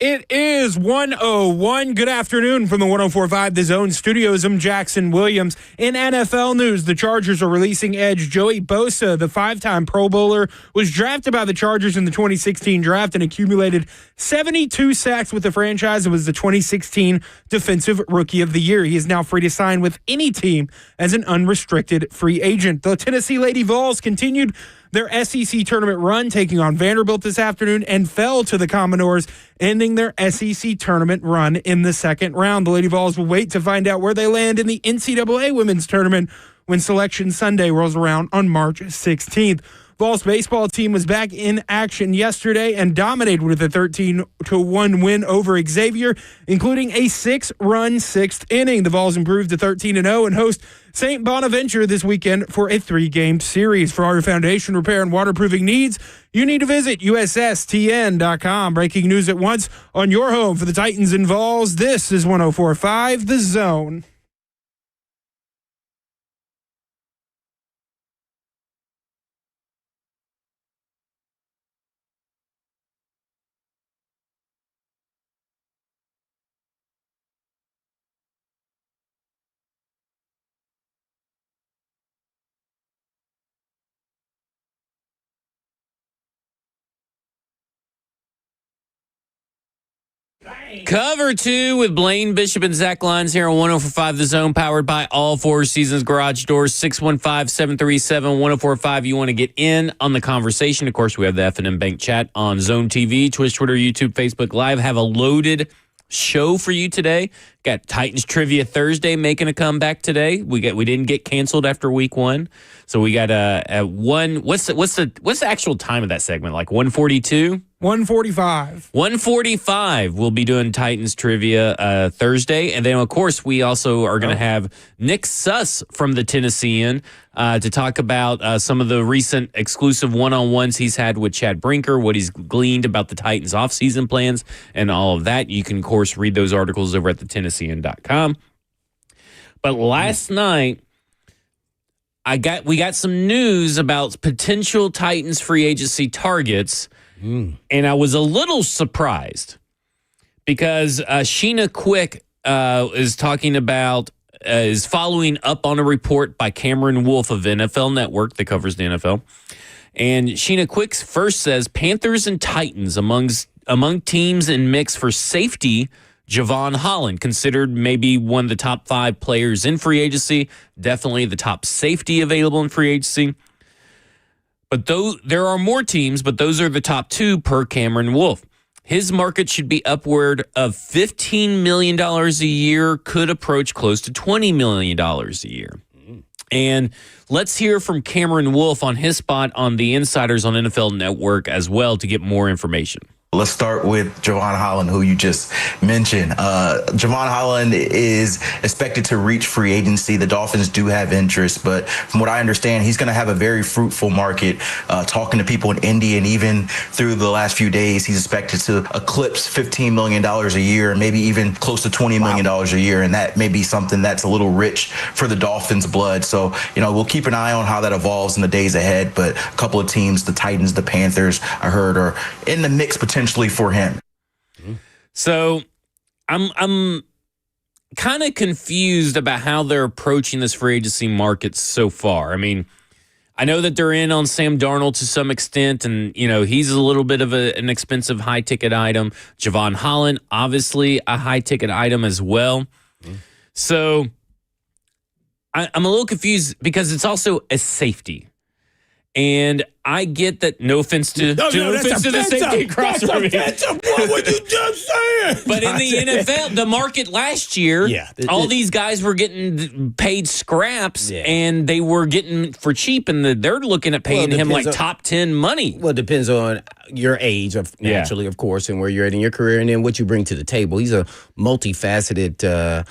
It is 1:01. Good afternoon from the 104.5 The Zone Studios. I'm Jackson Williams. In NFL news, the Chargers are releasing edge Joey Bosa. The five-time Pro Bowler was drafted by the Chargers in the 2016 draft and accumulated 72 sacks with the franchise and was the 2016 Defensive Rookie of the Year. He is now free to sign with any team as an unrestricted free agent. The Tennessee Lady Vols continued their SEC tournament run, taking on Vanderbilt this afternoon, and fell to the Commodores, ending their SEC tournament run in the second round. The Lady Vols will wait to find out where they land in the NCAA Women's Tournament when Selection Sunday rolls around on March 16th. Vols baseball team was back in action yesterday and dominated with a 13-1 win over Xavier, including a 6-run sixth inning. The Vols improved to 13-0 and host St. Bonaventure this weekend for a 3-game series. For all your foundation repair and waterproofing needs, you need to visit USSTN.com. Breaking news at once on your home for the Titans and Vols. This is 104.5 The Zone. Cover 2 with Blaine Bishop and Zach Lyons here on 104.5 The Zone, powered by All Four Seasons Garage Doors, 615-737-1045. You want to get in on the conversation. Of course, we have the F&M Bank chat on Zone TV, Twitch, Twitter, YouTube, Facebook Live. Have a loaded show for you today. Got Titans Trivia Thursday making a comeback today. We didn't get canceled after week 1. So we got a one. What's the actual time of that segment? Like 1:42? 1:45. 1:45. We'll be doing Titans Trivia Thursday. And then, of course, we also are going to have Nick Suss from the Tennessean to talk about some of the recent exclusive one-on-ones he's had with Chad Brinker, what he's gleaned about the Titans' offseason plans, and all of that. You can, of course, read those articles over at thetennessean.com. But last night, we got some news about potential Titans free agency targets. And I was a little surprised because Sheena Quick is talking about, is following up on a report by Cameron Wolfe of NFL Network that covers the NFL. And Sheena Quick first says Panthers and Titans among teams in mix for safety. Javon Holland, considered maybe one of the top 5 players in free agency, definitely the top safety available in free agency. But though there are more teams, but those are the top 2 per Cameron Wolfe. His market should be upward of $15 million a year, could approach close to $20 million a year. And let's hear from Cameron Wolfe on his spot on the Insiders on NFL Network as well to get more information. Let's start with Javon Holland, who you just mentioned. Javon Holland is expected to reach free agency. The Dolphins do have interest, but from what I understand, he's going to have a very fruitful market. Talking to people in Indy, and even through the last few days, he's expected to eclipse $15 million a year, maybe even close to $20 million a year, and that may be something that's a little rich for the Dolphins' blood. So, we'll keep an eye on how that evolves in the days ahead, but a couple of teams, the Titans, the Panthers, I heard, are in the mix potentially for him. So I'm kind of confused about how they're approaching this free agency market so far. I mean, I know that they're in on Sam Darnold to some extent, and he's a little bit of an expensive high-ticket item. Javon Holland, obviously a high-ticket item as well. So I'm a little confused because it's also a safety. And I get that. No offense to the safety across from me. What were you just saying? But in the NFL, the market last year, all these guys were getting paid scraps, and they were getting for cheap, and they're looking at paying him like top 10 money. Well, it depends on your age, naturally, of course, and where you're at in your career, and then what you bring to the table. He's a multifaceted,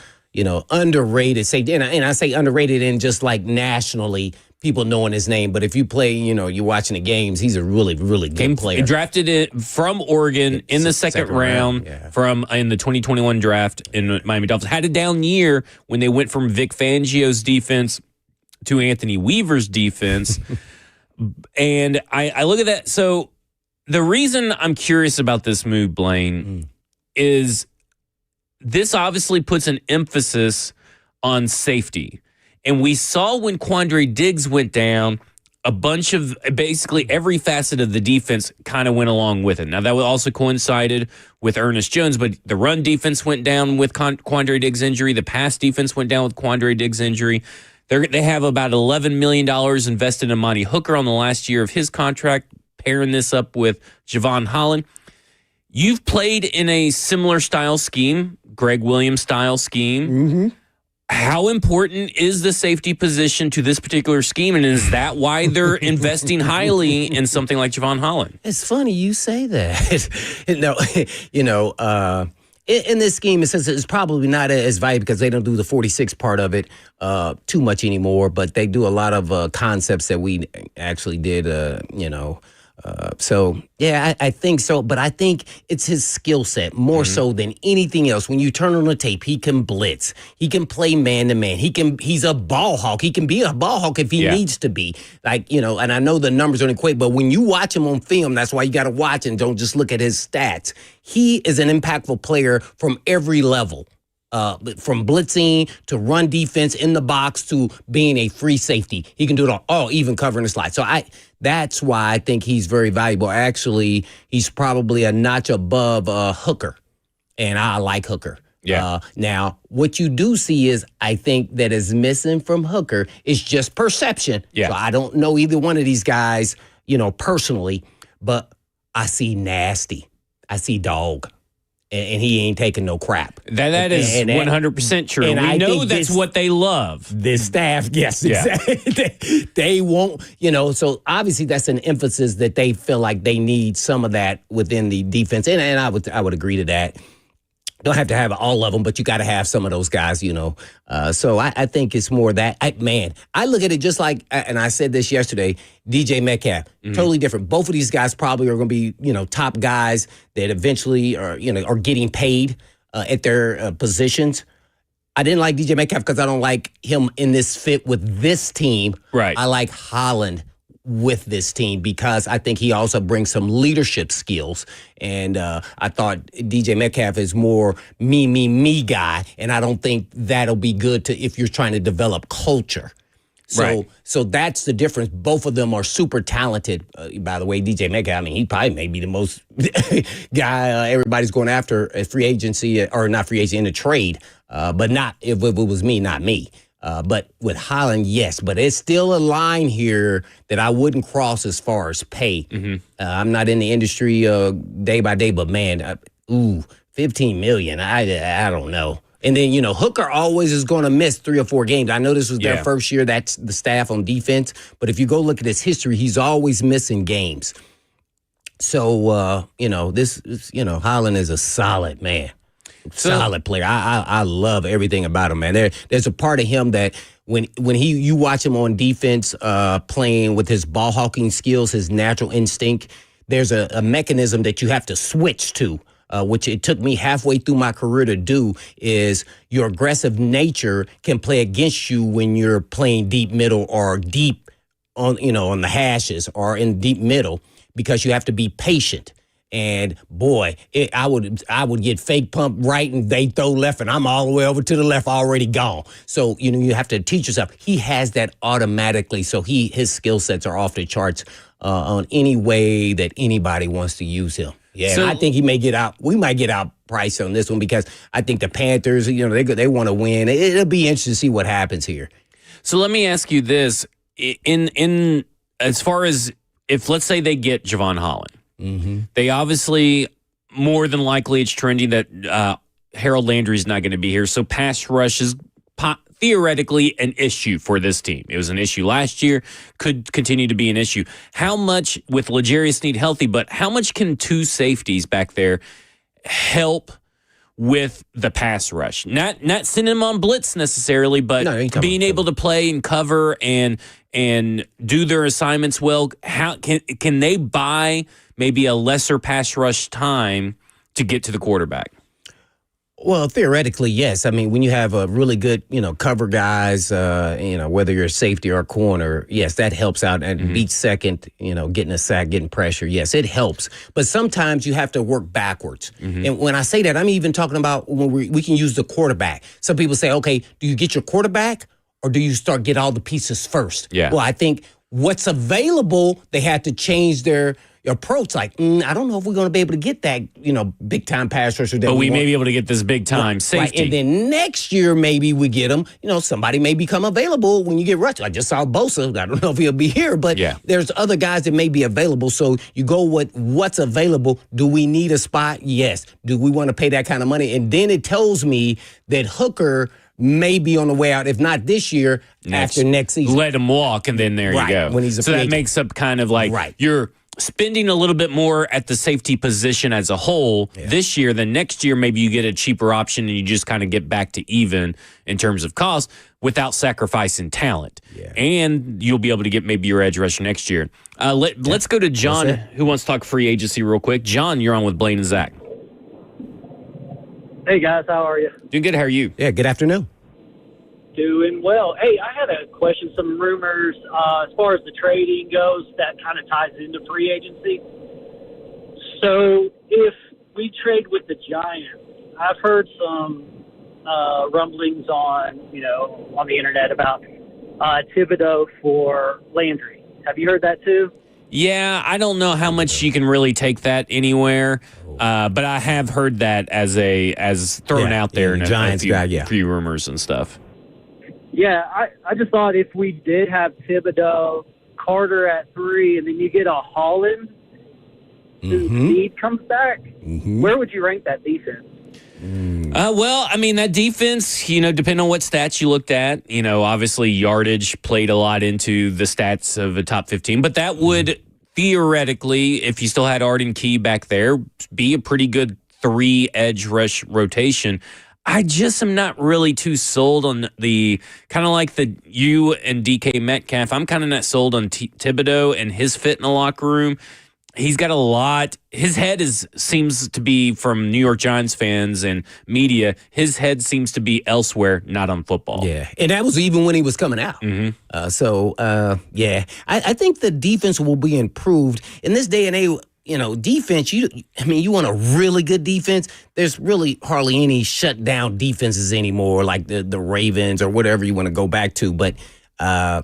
underrated safety, and I say underrated in just like nationally. People knowing his name, but if you play, you're watching the games, he's a really, really good player. Drafted it from Oregon in the second round in the 2021 draft in Miami Dolphins. Had a down year when they went from Vic Fangio's defense to Anthony Weaver's defense. And I look at that. So the reason I'm curious about this move, Blaine, is this obviously puts an emphasis on safety. And we saw when Quandre Diggs went down, a bunch of basically every facet of the defense kind of went along with it. Now, that also coincided with Ernest Jones, but the run defense went down with Quandre Diggs' injury. The pass defense went down with Quandre Diggs' injury. They have about $11 million invested in Monty Hooker on the last year of his contract, pairing this up with Javon Holland. You've played in a similar style scheme, Greg Williams style scheme. Mm-hmm. How important is the safety position to this particular scheme, and is that why they're investing highly in something like Javon Holland? It's funny you say that. In this scheme, it says it's probably not as valuable because they don't do the 46 part of it too much anymore, but they do a lot of concepts that we actually did, So, yeah, I think so. But I think it's his skill set more so than anything else. When you turn on the tape, he can blitz. He can play man-to-man. He's a ball hawk. He can be a ball hawk if he needs to be. And I know the numbers don't equate, but when you watch him on film, that's why you got to watch and don't just look at his stats. He is an impactful player from every level. From blitzing to run defense in the box to being a free safety. He can do it all, even covering the slide. So that's why I think he's very valuable. Actually, he's probably a notch above Hooker, and I like Hooker. Yeah. Now, what you do see is I think that is missing from Hooker is just perception. Yeah. So I don't know either one of these guys, personally, but I see nasty. I see dog. And he ain't taking no crap. That is 100% true. And we know that's what they love. This staff, yes, exactly. They won't, so obviously that's an emphasis that they feel like they need some of that within the defense. And I would agree to that. Don't have to have all of them, but you got to have some of those guys, So I think it's more that. I look at it just like, and I said this yesterday, DJ Metcalf, totally different. Both of these guys probably are going to be, top guys that eventually are getting paid at their positions. I didn't like DJ Metcalf because I don't like him in this fit with this team. Right. I like Holland with this team because I think he also brings some leadership skills. And I thought DJ Metcalf is more me guy, and I don't think that'll be good if you're trying to develop culture. So that's the difference. Both of them are super talented. By the way, DJ Metcalf, he probably may be the most guy everybody's going after at free agency, or not free agency, in a trade. But not if it was me, not me. But with Holland, yes. But it's still a line here that I wouldn't cross as far as pay. I'm not in the industry day by day, but man, $15 million. I don't know. And then, Hooker always is going to miss 3 or 4 games. I know this was their first year. That's the staff on defense. But if you go look at his history, he's always missing games. So, Holland is a solid man. Solid player. I love everything about him, man. There's a part of him that when you watch him on defense playing with his ball hawking skills, his natural instinct, there's a mechanism that you have to switch to. Which it took me halfway through my career to do, is your aggressive nature can play against you when you're playing deep middle or deep on the hashes or in deep middle, because you have to be patient. And boy, I would get fake pump right and they throw left and I'm all the way over to the left, already gone. So you have to teach yourself. He has that automatically, so his skill sets are off the charts on any way that anybody wants to use him. Yeah, so, I think he may get out. We might get out price on this one because I think the Panthers, they want to win. It'll be interesting to see what happens here. So let me ask you this: in as far as if, let's say, they get Javon Holland, they obviously more than likely it's trending that Harold Landry's not going to be here. So pass rush is theoretically an issue for this team. It was an issue last year, could continue to be an issue. How much, with L'Jarius Sneed healthy, but how much can 2 safeties back there help with the pass rush? Not sending them on blitz necessarily, but being able to play and cover and do their assignments well. How can they buy maybe a lesser pass rush time to get to the quarterback? Well, theoretically, yes. I mean, when you have a really good, cover guys, whether you're a safety or a corner, yes, that helps out. And beat second, getting a sack, getting pressure, yes, it helps. But sometimes you have to work backwards. And when I say that, I'm even talking about when we can use the quarterback. Some people say, okay, do you get your quarterback or do you get all the pieces first? Yeah. Well, I think what's available, they had to change their approach. Like, I don't know if we're going to be able to get that, big time pass rusher. But we may be able to get this big time safety. Right. And then next year, maybe we get them. Somebody may become available when you get rushed. I just saw Bosa. I don't know if he'll be here, but there's other guys that may be available. So you go with what's available. Do we need a spot? Yes. Do we want to pay that kind of money? And then it tells me that Hooker may be on the way out, if not this year, after next season. Let him walk, and then there you go. When he's a so that makes up kind of like you're spending a little bit more at the safety position as a whole this year. Then next year, maybe you get a cheaper option and you just kind of get back to even in terms of cost without sacrificing talent. Yeah. And you'll be able to get maybe your edge rusher next year. Let's go to John, who wants to talk free agency real quick. John, you're on with Blaine and Zach. Hey, guys, how are you? Doing good. How are you? Yeah, good afternoon. Doing well. Hey, I had a question, some rumors as far as the trading goes that kind of ties into free agency. So if we trade with the Giants, I've heard some rumblings on the internet about Thibodeau for Landry. Have you heard that too? Yeah, I don't know how much you can really take that anywhere, but I have heard that as thrown out there in a few rumors and stuff. Yeah, I just thought if we did have Thibodeau, Carter at 3, and then you get a Holland whose speed comes back, where would you rank that defense? Well, I mean, that defense, depending on what stats you looked at, obviously yardage played a lot into the stats of a top 15, but that would theoretically, if you still had Arden Key back there, be a pretty good 3 edge rush rotation. I just am not really too sold on the kind of like the you and DK Metcalf. I'm kind of not sold on Thibodeau and his fit in the locker room. He's got a lot. His head seems to be, from New York Giants fans and media, his head seems to be elsewhere, not on football. Yeah, and that was even when he was coming out. I think the defense will be improved in this day and age. Defense, you want a really good defense. There's really hardly any shutdown defenses anymore, like the Ravens or whatever you want to go back to. But I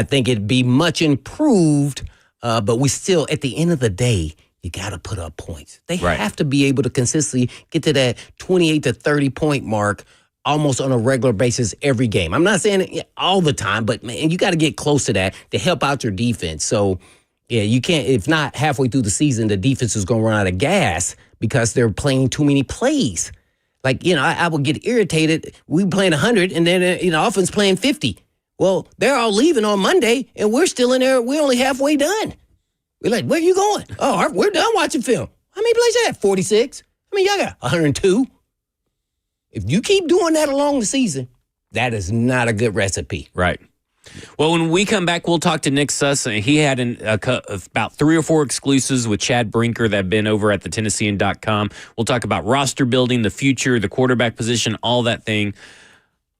think it'd be much improved. But we still, at the end of the day, you got to put up points. They have to be able to consistently get to that 28 to 30 point mark almost on a regular basis every game. I'm not saying it all the time, but man, you got to get close to that to help out your defense. So, yeah, you can't, if not halfway through the season, the defense is going to run out of gas because they're playing too many plays. Like, I would get irritated. We playing 100 and then, offense playing 50. Well, they're all leaving on Monday, and we're still in there. We're only halfway done. We're like, where are you going? Oh, we're done watching film. How many plays you got? 46? Y'all got 102. If you keep doing that along the season, that is not a good recipe. Right. Well, when we come back, we'll talk to Nick Suss. He had about 3 or 4 exclusives with Chad Brinker that have been over at the Tennessean.com. We'll talk about roster building, the future, the quarterback position, all that thing.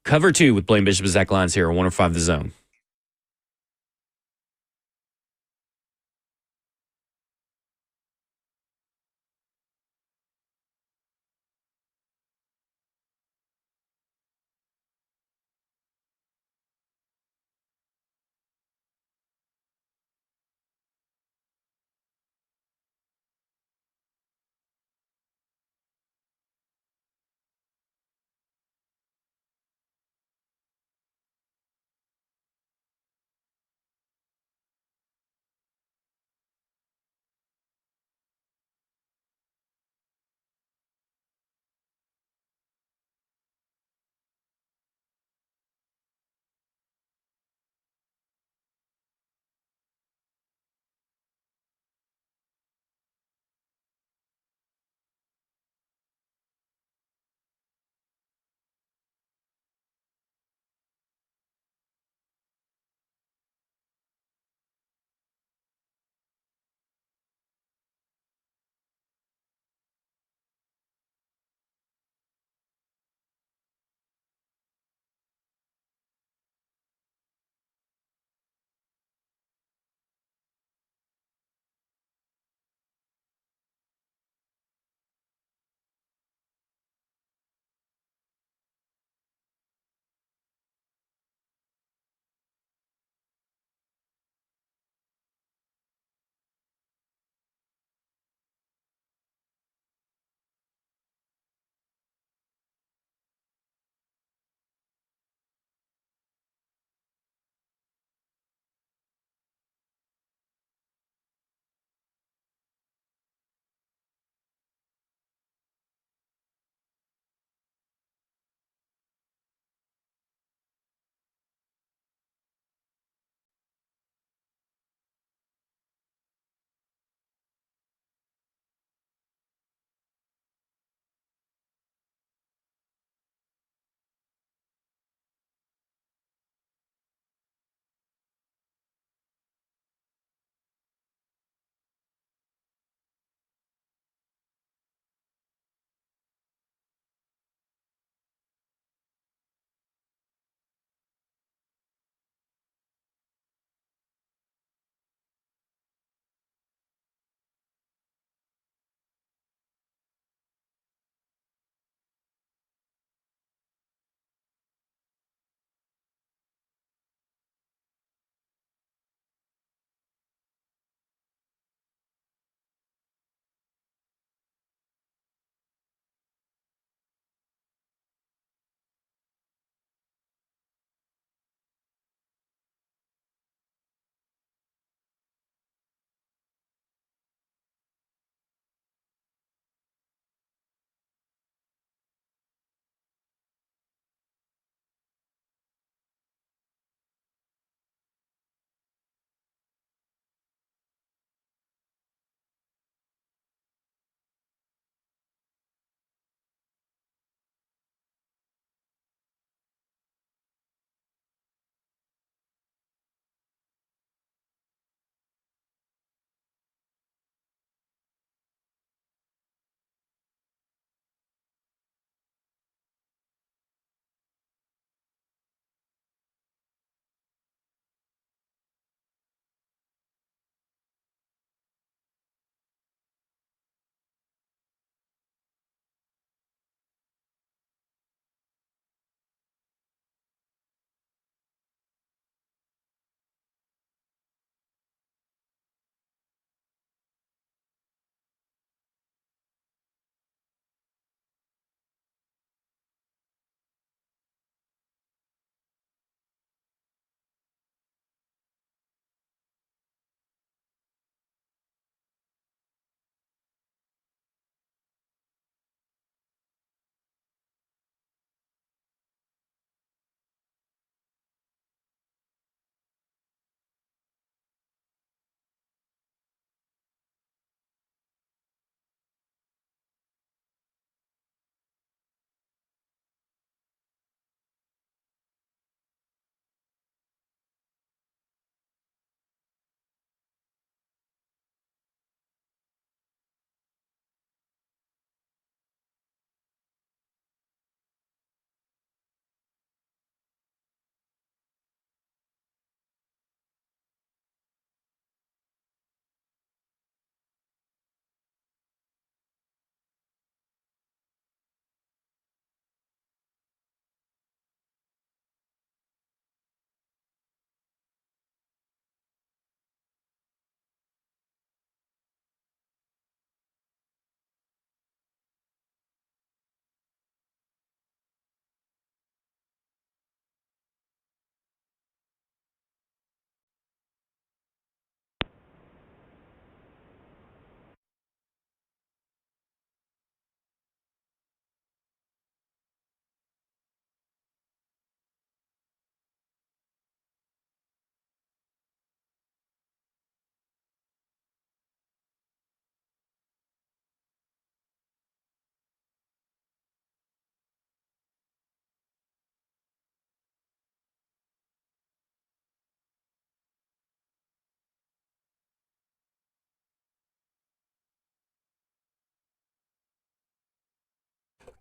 Cover 2 with Blaine Bishop and Zach Lyons here on 105 The Zone.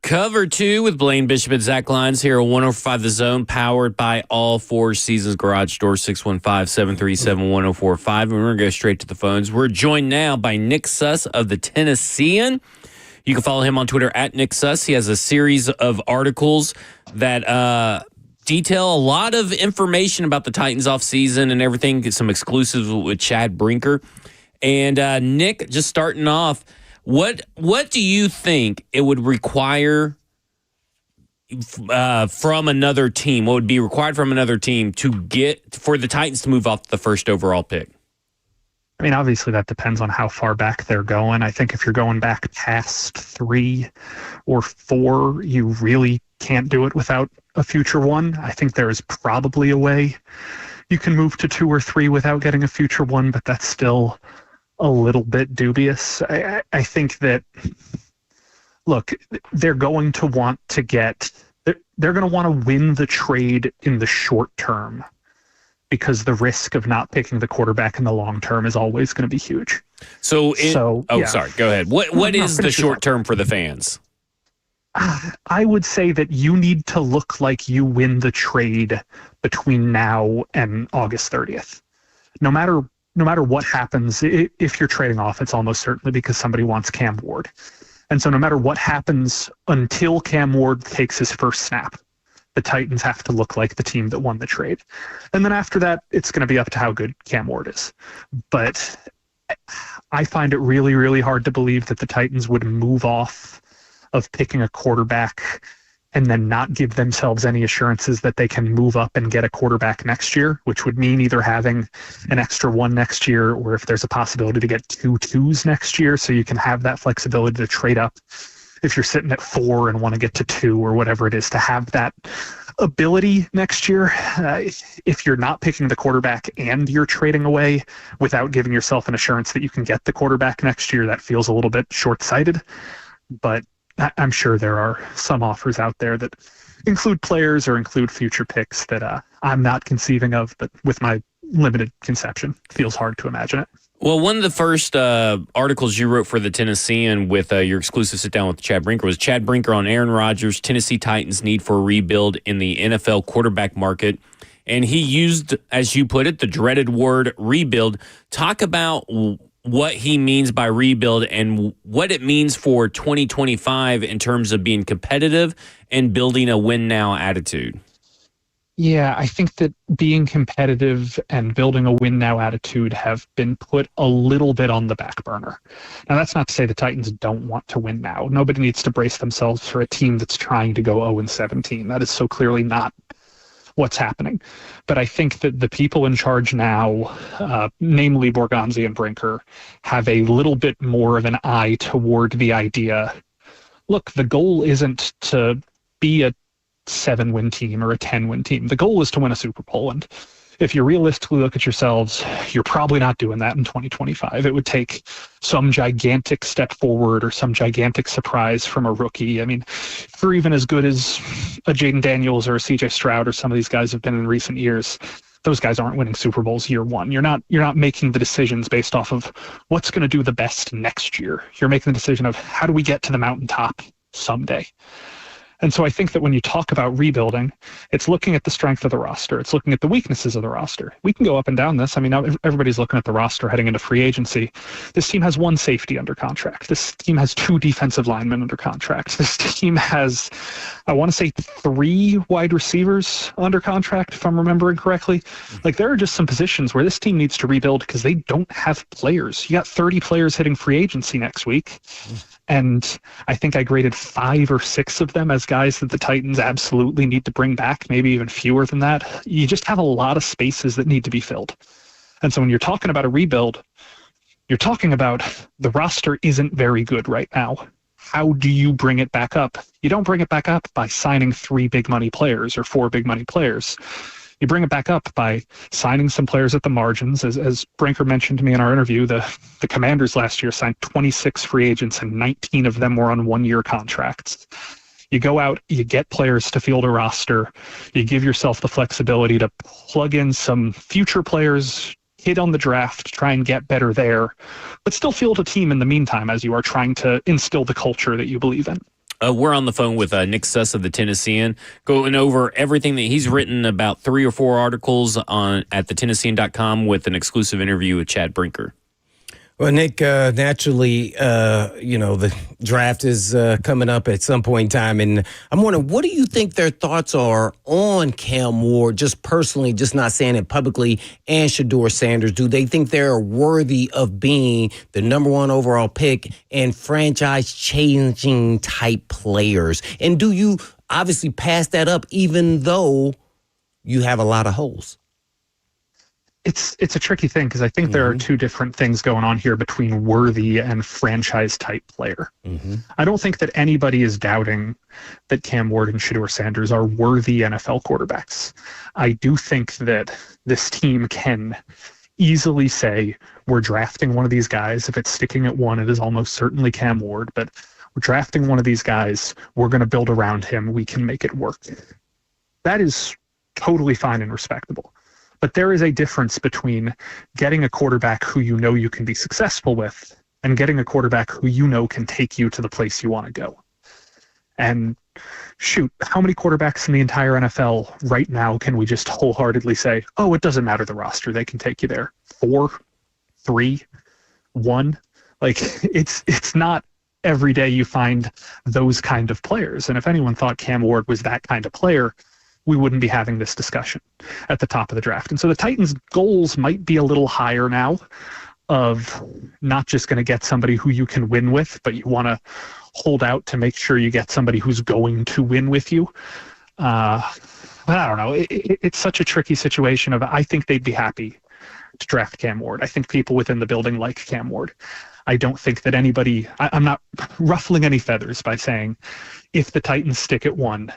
Cover 2 with Blaine Bishop and Zach Lyons here on 105 The Zone, powered by All Four Seasons Garage Door, 615-737-1045. And we're going to go straight to the phones. We're joined now by Nick Suss of the Tennessean. You can follow him on Twitter at Nick Suss. He has a series of articles that detail a lot of information about the Titans offseason and everything. Get some exclusives with Chad Brinker. And Nick, just starting off, what do you think it would require from another team? What would be required from another team for the Titans to move off the first overall pick? I mean, obviously that depends on how far back they're going. I think if you're going back past 3 or 4, you really can't do it without a future one. I think there is probably a way you can move to 2 or 3 without getting a future one, but that's still a little bit dubious. I think that, look, they're going to want to they're going to want to win the trade in the short term, because the risk of not picking the quarterback in the long term is always going to be huge. Sorry, go ahead. What is the short term for the fans? I would say that you need to look like you win the trade between now and August 30th. No matter what happens, if you're trading off, it's almost certainly because somebody wants Cam Ward. And so no matter what happens until Cam Ward takes his first snap, the Titans have to look like the team that won the trade. And then after that, it's going to be up to how good Cam Ward is. But I find it really, really hard to believe that the Titans would move off of picking a quarterback and then not give themselves any assurances that they can move up and get a quarterback next year, which would mean either having an extra one next year, or if there's a possibility to get 2 2s next year, so you can have that flexibility to trade up if you're sitting at 4 and want to get to 2 or whatever it is, to have that ability next year. If you're not picking the quarterback and you're trading away without giving yourself an assurance that you can get the quarterback next year, that feels a little bit short-sighted. But I'm sure there are some offers out there that include players or include future picks that I'm not conceiving of, but with my limited conception, feels hard to imagine it. Well, one of the first articles you wrote for the Tennessean with your exclusive sit-down with Chad Brinker was Chad Brinker on Aaron Rodgers, Tennessee Titans need for a rebuild in the NFL quarterback market. And he used, as you put it, the dreaded word rebuild. Talk about what he means by rebuild and what it means for 2025 in terms of being competitive and building a win-now attitude. Yeah, I think that being competitive and building a win-now attitude have been put a little bit on the back burner. Now, that's not to say the Titans don't want to win now. Nobody needs to brace themselves for a team that's trying to go 0-17. That is so clearly not what's happening. But I think that the people in charge now, namely Borgonzi and Brinker, have a little bit more of an eye toward the idea, look, the goal isn't to be a 7-win team or a 10-win team. The goal is to win a Super Bowl. And if you realistically look at yourselves, you're probably not doing that in 2025. It would take some gigantic step forward or some gigantic surprise from a rookie. I mean, if you're even as good as a Jaden Daniels or a CJ Stroud or some of these guys have been in recent years, those guys aren't winning Super Bowls year one. You're not making the decisions based off of what's going to do the best next year. You're making the decision of how do we get to the mountaintop someday. And so I think that when you talk about rebuilding, it's looking at the strength of the roster. It's looking at the weaknesses of the roster. We can go up and down this. I mean, now everybody's looking at the roster heading into free agency. This team has 1 safety under contract. This team has 2 defensive linemen under contract. This team has, I want to say, 3 wide receivers under contract, if I'm remembering correctly. Like, there are just some positions where this team needs to rebuild because they don't have players. You got 30 players hitting free agency next week. And I think I graded 5 or 6 of them as guys that the Titans absolutely need to bring back, maybe even fewer than that. You just have a lot of spaces that need to be filled. And so when you're talking about a rebuild, you're talking about the roster isn't very good right now. How do you bring it back up? You don't bring it back up by signing 3 big money players or 4 big money players. You bring it back up by signing some players at the margins. As Brinker mentioned to me in our interview, the Commanders last year signed 26 free agents and 19 of them were on 1-year contracts. You go out, you get players to field a roster, you give yourself the flexibility to plug in some future players, hit on the draft, try and get better there, but still field a team in the meantime as you are trying to instill the culture that you believe in. We're on the phone with Nick Suss of the Tennessean, going over everything that he's written, about 3 or 4 articles on at thetennessean.com with an exclusive interview with Chad Brinker. Well, Nick, naturally, the draft is coming up at some point in time. And I'm wondering, what do you think their thoughts are on Cam Ward, just personally, just not saying it publicly, and Shedeur Sanders? Do they think they're worthy of being the number 1 overall pick and franchise-changing type players? And do you obviously pass that up even though you have a lot of holes? It's a tricky thing because I think there are two different things going on here between worthy and franchise type player. I don't think that anybody is doubting that Cam Ward and Shedeur Sanders are worthy NFL quarterbacks. I do think that this team can easily say we're drafting one of these guys. If it's sticking at 1, it is almost certainly Cam Ward, but we're drafting one of these guys. We're going to build around him. We can make it work. That is totally fine and respectable. But there is a difference between getting a quarterback who you know you can be successful with and getting a quarterback who you know can take you to the place you want to go. And shoot, how many quarterbacks in the entire NFL right now can we just wholeheartedly say, oh, it doesn't matter the roster, they can take you there? 4, 3, 1? Like, it's not every day you find those kind of players. And if anyone thought Cam Ward was that kind of player, we wouldn't be having this discussion at the top of the draft. And so the Titans' goals might be a little higher now of not just going to get somebody who you can win with, but you want to hold out to make sure you get somebody who's going to win with you. But I don't know. It's such a tricky situation of, I think they'd be happy to draft Cam Ward. I think people within the building like Cam Ward. I don't think that anybody, I'm not ruffling any feathers by saying if the Titans stick at 1,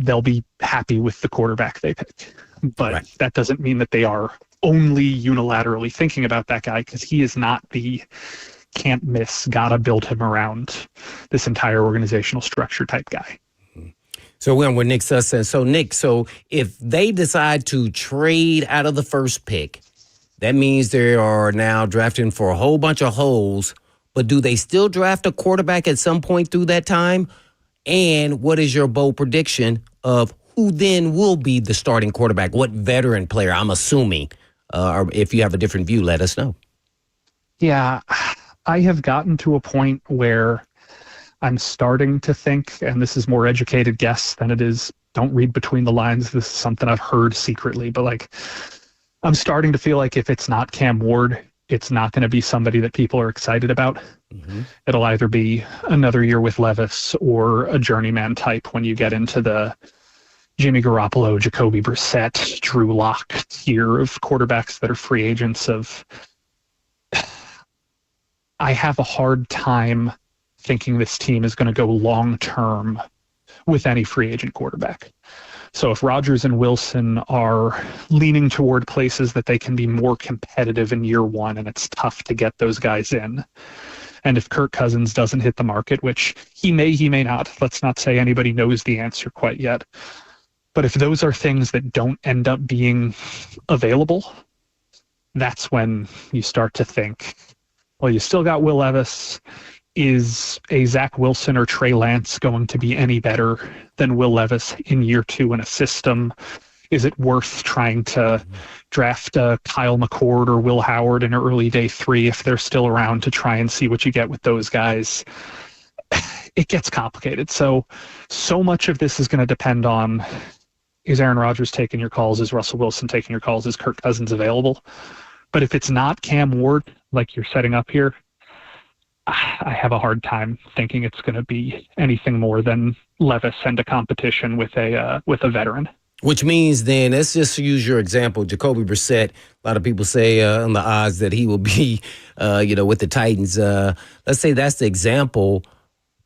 they'll be happy with the quarterback they pick. But that doesn't mean that they are only unilaterally thinking about that guy, because he is not the can't miss, gotta build him around this entire organizational structure type guy. So we're with Nick Suss. So Nick, if they decide to trade out of the first pick, that means they are now drafting for a whole bunch of holes, but do they still draft a quarterback at some point through that time? And what is your bold prediction of who then will be the starting quarterback? What veteran player, I'm assuming, or if you have a different view, let us know. Yeah, I have gotten to a point where I'm starting to think, and this is more educated guess than it is, don't read between the lines, this is something I've heard secretly, but like, I'm starting to feel like if it's not Cam Ward, it's not going to be somebody that people are excited about. It'll either be another year with Levis or a journeyman type when you get into the Jimmy Garoppolo, Jacoby Brissett, Drew Lock tier of quarterbacks that are free agents. I have a hard time thinking this team is going to go long-term with any free agent quarterback. So if Rodgers and Wilson are leaning toward places that they can be more competitive in year 1 and it's tough to get those guys in, and if Kirk Cousins doesn't hit the market, which he may not, let's not say anybody knows the answer quite yet, but if those are things that don't end up being available, that's when you start to think, well, you still got Will Levis. Is a Zach Wilson or Trey Lance going to be any better than Will Levis in year 2 in a system? Is it worth trying to draft Kyle McCord or Will Howard in early day 3 if they're still around to try and see what you get with those guys? It gets complicated. So much of this is going to depend on, is Aaron Rodgers taking your calls? Is Russell Wilson taking your calls? Is Kirk Cousins available? But if it's not Cam Ward, like you're setting up here, I have a hard time thinking it's going to be anything more than Levis and a competition with a veteran. Which means then, let's just use your example, Jacoby Brissett. A lot of people say on the odds that he will be, with the Titans. Let's say that's the example.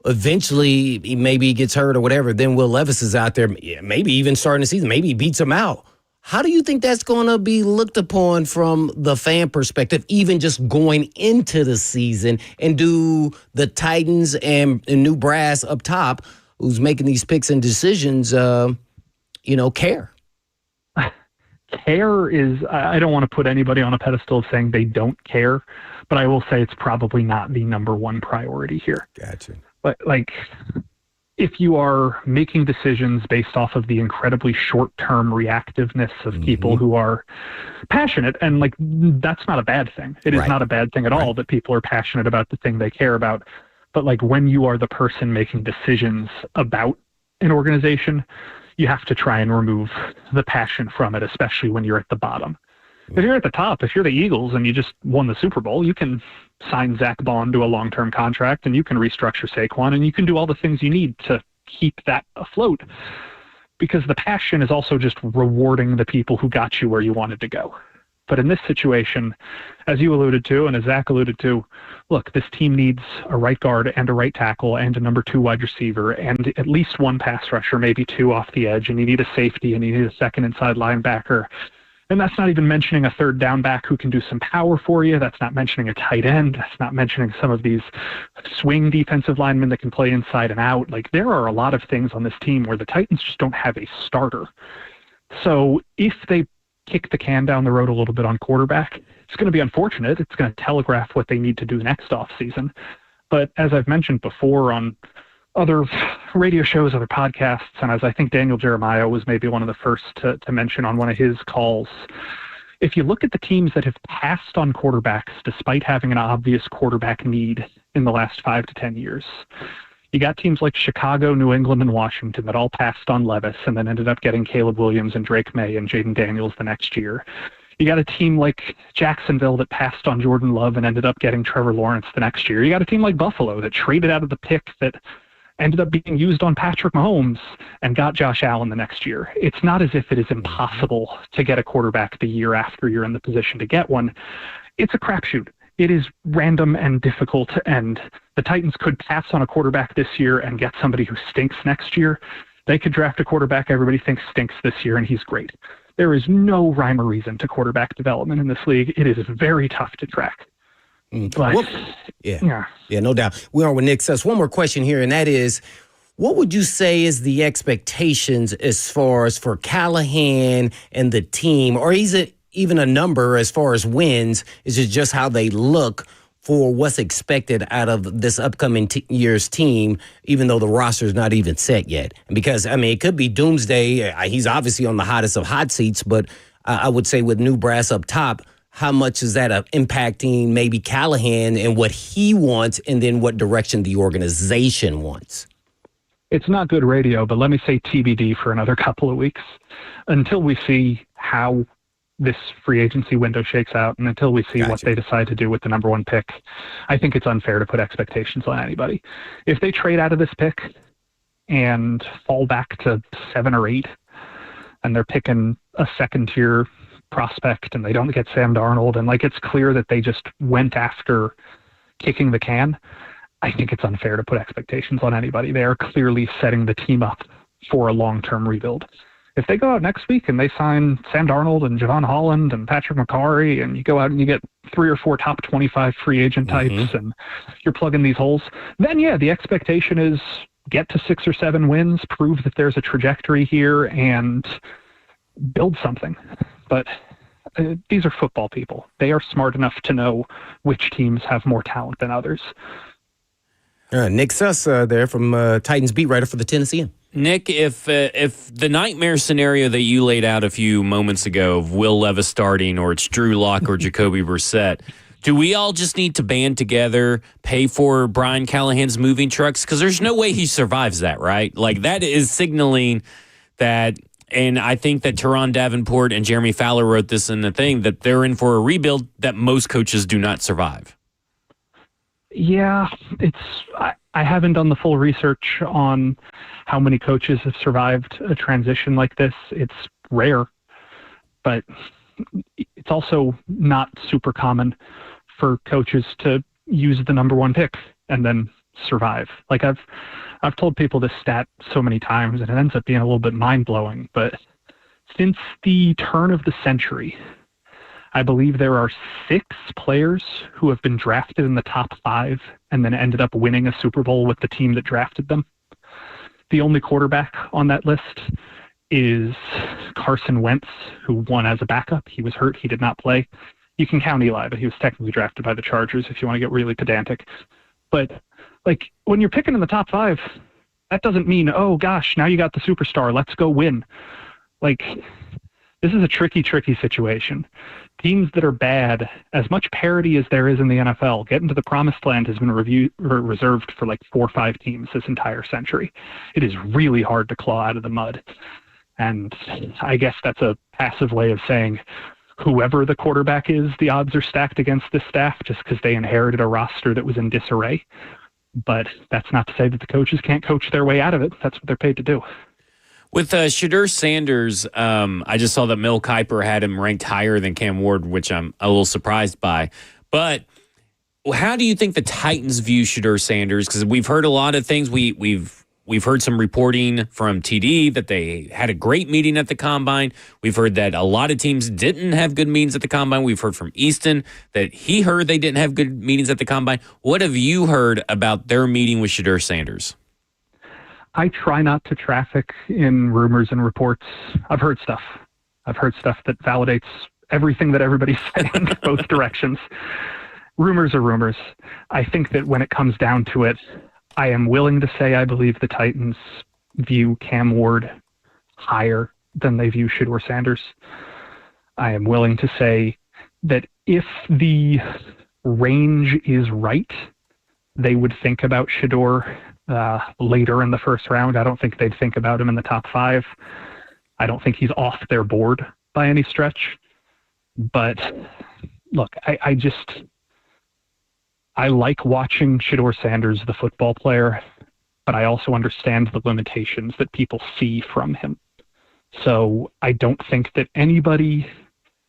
Eventually, maybe he gets hurt or whatever. Then Will Levis is out there, maybe even starting the season. Maybe he beats him out. How do you think that's going to be looked upon from the fan perspective, even just going into the season? And do the Titans and new brass up top, who's making these picks and decisions, care? Care is, I don't want to put anybody on a pedestal of saying they don't care, but I will say it's probably not the number 1 priority here. Gotcha. like if you are making decisions based off of the incredibly short-term reactiveness of people who are passionate, and like that's not a bad thing. It is not a bad thing at all that people are passionate about the thing they care about. But like when you are the person making decisions about an organization, you have to try and remove the passion from it, especially when you're at the bottom. If you're at the top, if you're the Eagles and you just won the Super Bowl, you can sign Zach Bond to a long-term contract, and you can restructure Saquon, and you can do all the things you need to keep that afloat, because the passion is also just rewarding the people who got you where you wanted to go. But in this situation, as you alluded to, and as Zach alluded to, look, this team needs a right guard and a right tackle and a number 2 wide receiver and at least 1 pass rusher, maybe 2 off the edge, and you need a safety, and you need a second inside linebacker. And that's not even mentioning a third down back who can do some power for you. That's not mentioning a tight end. That's not mentioning some of these swing defensive linemen that can play inside and out. Like, there are a lot of things on this team where the Titans just don't have a starter. So if they kick the can down the road a little bit on quarterback, it's going to be unfortunate. It's going to telegraph what they need to do next offseason. But as I've mentioned before on other radio shows, other podcasts, and as I think Daniel Jeremiah was maybe one of the first to mention on one of his calls, if you look at the teams that have passed on quarterbacks despite having an obvious quarterback need in the last 5 to 10 years, you got teams like Chicago, New England, and Washington that all passed on Levis and then ended up getting Caleb Williams and Drake May and Jaden Daniels the next year. You got a team like Jacksonville that passed on Jordan Love and ended up getting Trevor Lawrence the next year. You got a team like Buffalo that traded out of the pick that ended up being used on Patrick Mahomes and got Josh Allen the next year. It's not as if it is impossible to get a quarterback the year after you're in the position to get one. It's a crapshoot. It is random and difficult, and the Titans could pass on a quarterback this year and get somebody who stinks next year. They could draft a quarterback everybody thinks stinks this year, and he's great. There is no rhyme or reason to quarterback development in this league. It is very tough to track. But, yeah, no doubt. We are with Nick Suss. One more question here, and that is, what would you say is the expectations as far as for Callahan and the team, or is it even a number as far as wins? Is it just how they look for what's expected out of this upcoming year's team, even though the roster is not even set yet? And because, I mean, it could be doomsday. He's obviously on the hottest of hot seats, but I would say with new brass up top, how much is that impacting maybe Callahan and what he wants, and then what direction the organization wants? It's not good radio, but let me say TBD for another couple of weeks until we see how this free agency window shakes out, and until we see what they decide to do with the number 1 pick. I think it's unfair to put expectations on anybody. If they trade out of this pick and fall back to 7 or 8, and they're picking a second-tier prospect and they don't get Sam Darnold, and like it's clear that they just went after kicking the can, I think it's unfair to put expectations on anybody. They are clearly setting the team up for a long-term rebuild. If they go out next week and they sign Sam Darnold and Javon Holland and Patrick McCarry, and you go out and you get 3 or 4 top 25 free agent types, and you're plugging these holes, then yeah, the expectation is get to 6 or 7 wins, prove that there's a trajectory here, and build something. But these are football people. They are smart enough to know which teams have more talent than others. Nick Suss there from Titans beat writer for the Tennessean. Nick, if the nightmare scenario that you laid out a few moments ago of Will Levis starting, or it's Drew Lock or Jacoby Brissett, do we all just need to band together, pay for Brian Callahan's moving trucks? Because there's no way he survives that, right? Like, that is signaling that. And I think that Teron Davenport and Jeremy Fowler wrote this in the thing, that they're in for a rebuild that most coaches do not survive. Yeah, I haven't done the full research on how many coaches have survived a transition like this. It's rare, but it's also not super common for coaches to use the number 1 pick and then survive. Like, I've told people this stat so many times, and it ends up being a little bit mind-blowing, but since the turn of the century, I believe there are 6 players who have been drafted in the top 5 and then ended up winning a Super Bowl with the team that drafted them. The only quarterback on that list is Carson Wentz, who won as a backup. He was hurt. He did not play. You can count Eli, but he was technically drafted by the Chargers if you want to get really pedantic. But Like, when you're picking in the top 5, that doesn't mean, oh gosh, now you got the superstar, let's go win. Like, this is a tricky situation. Teams that are bad, as much parity as there is in the NFL, getting to the promised land has been reserved for like 4 or 5 teams this entire century. It is really hard to claw out of the mud. And I guess that's a passive way of saying whoever the quarterback is, the odds are stacked against this staff just because they inherited a roster that was in disarray. But that's not to say that the coaches can't coach their way out of it. That's what they're paid to do. With Shedeur Sanders, I just saw that Mel Kiper had him ranked higher than Cam Ward, which I'm a little surprised by. But how do you think the Titans view Shedeur Sanders? Because we've heard a lot of things. We've heard some reporting from TD that they had a great meeting at the Combine. We've heard that a lot of teams didn't have good meetings at the Combine. We've heard from Easton that he heard they didn't have good meetings at the Combine. What have you heard about their meeting with Shedeur Sanders? I try not to traffic in rumors and reports. I've heard stuff that validates everything that everybody's saying, both directions. Rumors are rumors. I think that when it comes down to it, I am willing to say I believe the Titans view Cam Ward higher than they view Shedeur Sanders. I am willing to say that if the range is right, they would think about Shedeur later in the first round. I don't think they'd think about him in the top 5. I don't think he's off their board by any stretch. But look, I like watching Shedeur Sanders, the football player, but I also understand the limitations that people see from him. So I don't think that anybody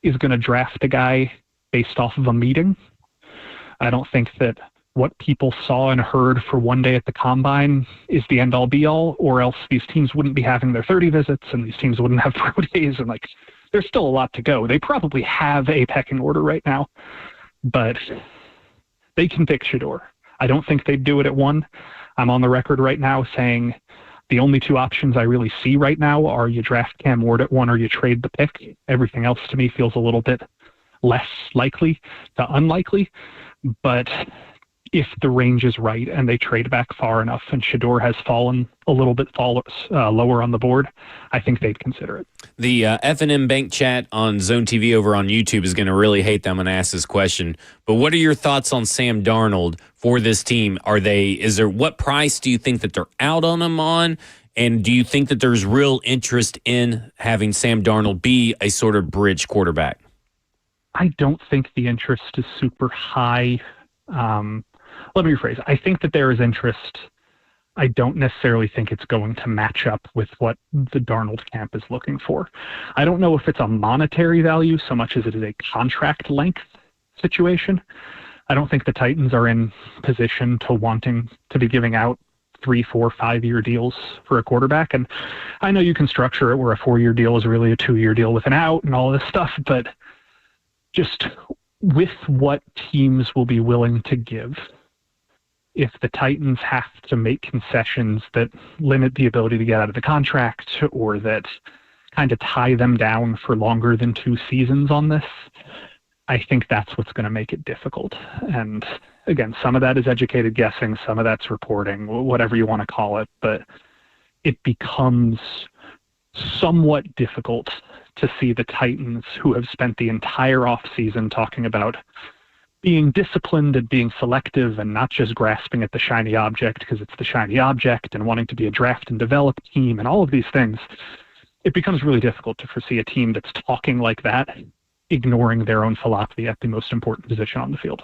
is going to draft a guy based off of a meeting. I don't think that what people saw and heard for one day at the Combine is the end-all be-all, or else these teams wouldn't be having their 30 visits and these teams wouldn't have pro days. And like, there's still a lot to go. They probably have a pecking order right now, but they can pick Shedeur. I don't think they'd do it at 1. I'm on the record right now saying the only 2 options I really see right now are you draft Cam Ward at 1 or you trade the pick. Everything else to me feels a little bit less likely to unlikely. But if the range is right and they trade back far enough and Shedeur has fallen a little bit lower on the board, I think they'd consider it. The F&M Bank chat on Zone TV over on YouTube is going to really hate them when I ask this question. But what are your thoughts on Sam Darnold for this team? What price do you think that they're out on him on? And do you think that there's real interest in having Sam Darnold be a sort of bridge quarterback? I don't think the interest is super high. Let me rephrase. I think that there is interest. I don't necessarily think it's going to match up with what the Darnold camp is looking for. I don't know if it's a monetary value so much as it is a contract length situation. I don't think the Titans are in position to wanting to be giving out 3, 4, 5-year deals for a quarterback. And I know you can structure it where a 4-year deal is really a 2-year deal with an out and all this stuff, but just with what teams will be willing to give, if the Titans have to make concessions that limit the ability to get out of the contract or that kind of tie them down for longer than 2 seasons on this, I think that's what's going to make it difficult. And again, some of that is educated guessing, some of that's reporting, whatever you want to call it, but it becomes somewhat difficult to see the Titans, who have spent the entire offseason talking about being disciplined and being selective and not just grasping at the shiny object because it's the shiny object and wanting to be a draft and develop team and all of these things. It becomes really difficult to foresee a team that's talking like that, ignoring their own philosophy at the most important position on the field.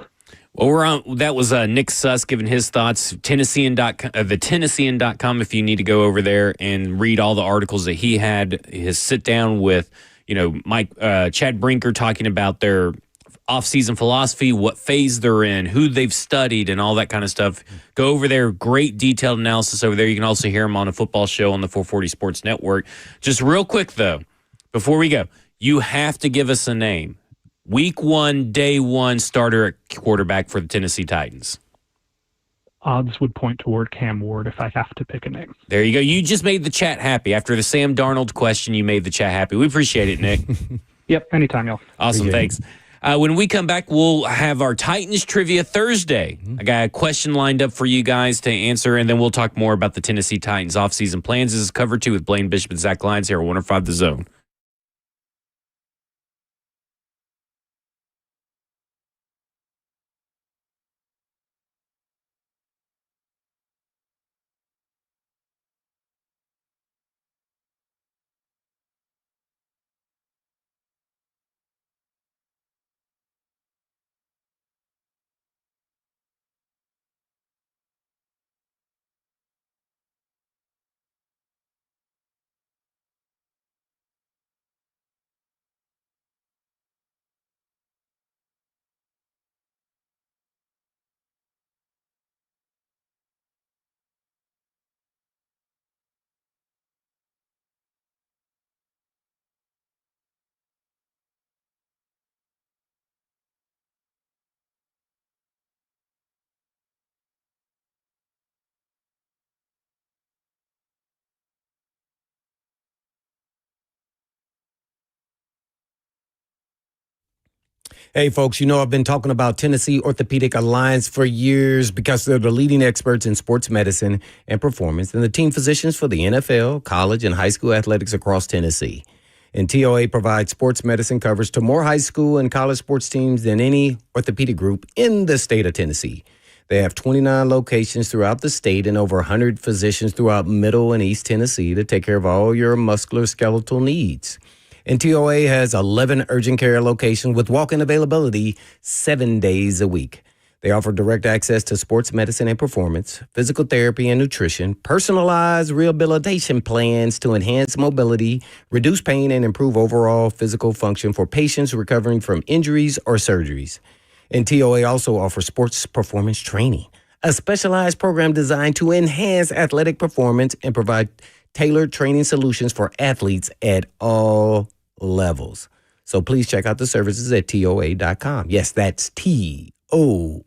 Well, that was Nick Suss giving his thoughts. The Tennessean.com, if you need to go over there and read all the articles that he had, his sit down with, Chad Brinker talking about their off-season philosophy, what phase they're in, who they've studied, and all that kind of stuff. Go over there. Great detailed analysis over there. You can also hear him on a football show on the 440 Sports Network. Just real quick, though, before we go, you have to give us a name. Week 1, day 1 starter at quarterback for the Tennessee Titans. Odds would point toward Cam Ward if I have to pick a name. There you go. You just made the chat happy. After the Sam Darnold question, you made the chat happy. We appreciate it, Nick. Yep, anytime, y'all. Awesome, thanks. When we come back, we'll have our Titans Trivia Thursday. I got a question lined up for you guys to answer, and then we'll talk more about the Tennessee Titans offseason plans. This is Cover 2 with Blaine Bishop and Zach Lyons here at 105 The Zone. Hey, folks, you know I've been talking about Tennessee Orthopedic Alliance for years because they're the leading experts in sports medicine and performance and the team physicians for the NFL, college, and high school athletics across Tennessee. And TOA provides sports medicine coverage to more high school and college sports teams than any orthopedic group in the state of Tennessee. They have 29 locations throughout the state and over 100 physicians throughout Middle and East Tennessee to take care of all your musculoskeletal needs. And TOA has 11 urgent care locations with walk-in availability 7 days a week. They offer direct access to sports medicine and performance, physical therapy and nutrition, personalized rehabilitation plans to enhance mobility, reduce pain, and improve overall physical function for patients recovering from injuries or surgeries. And TOA also offers sports performance training, a specialized program designed to enhance athletic performance and provide tailored training solutions for athletes at all levels. So please check out the services at TOA.com. Yes, that's TOA.com.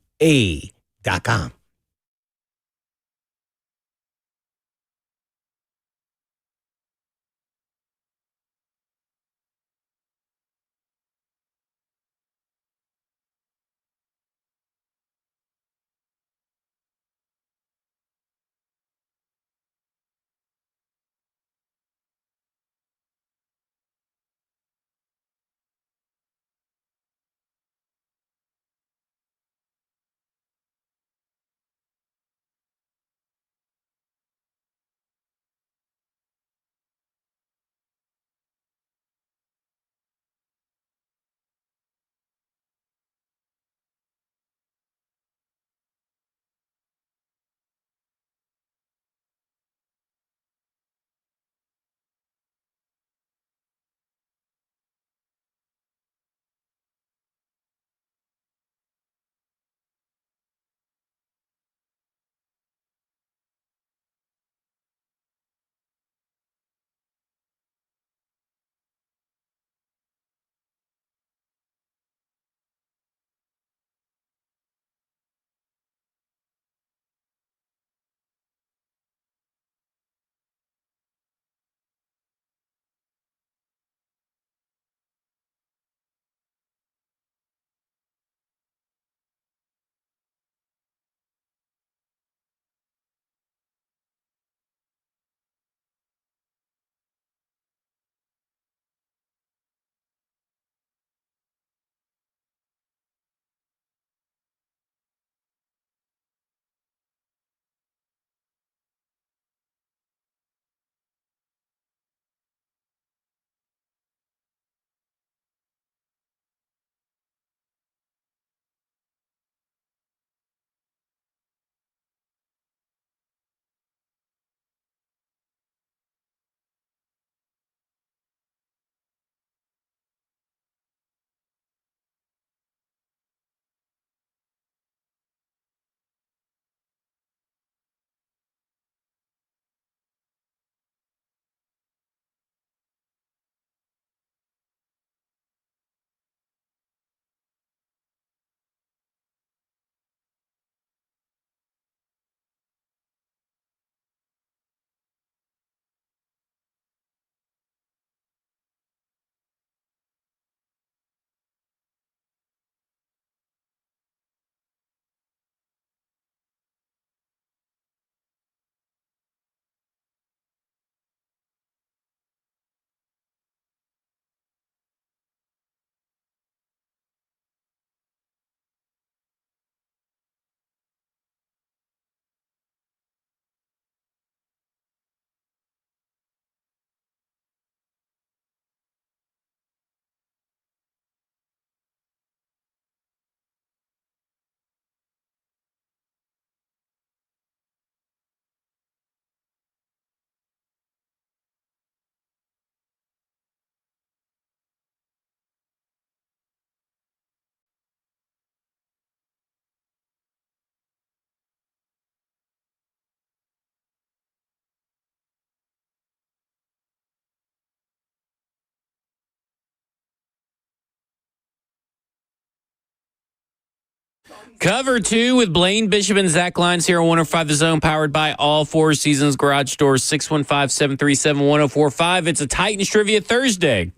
Cover 2 with Blaine Bishop and Zach Lyons here on 105 The Zone, powered by All Four Seasons Garage Doors, 615-737-1045. It's a Titans Trivia Thursday.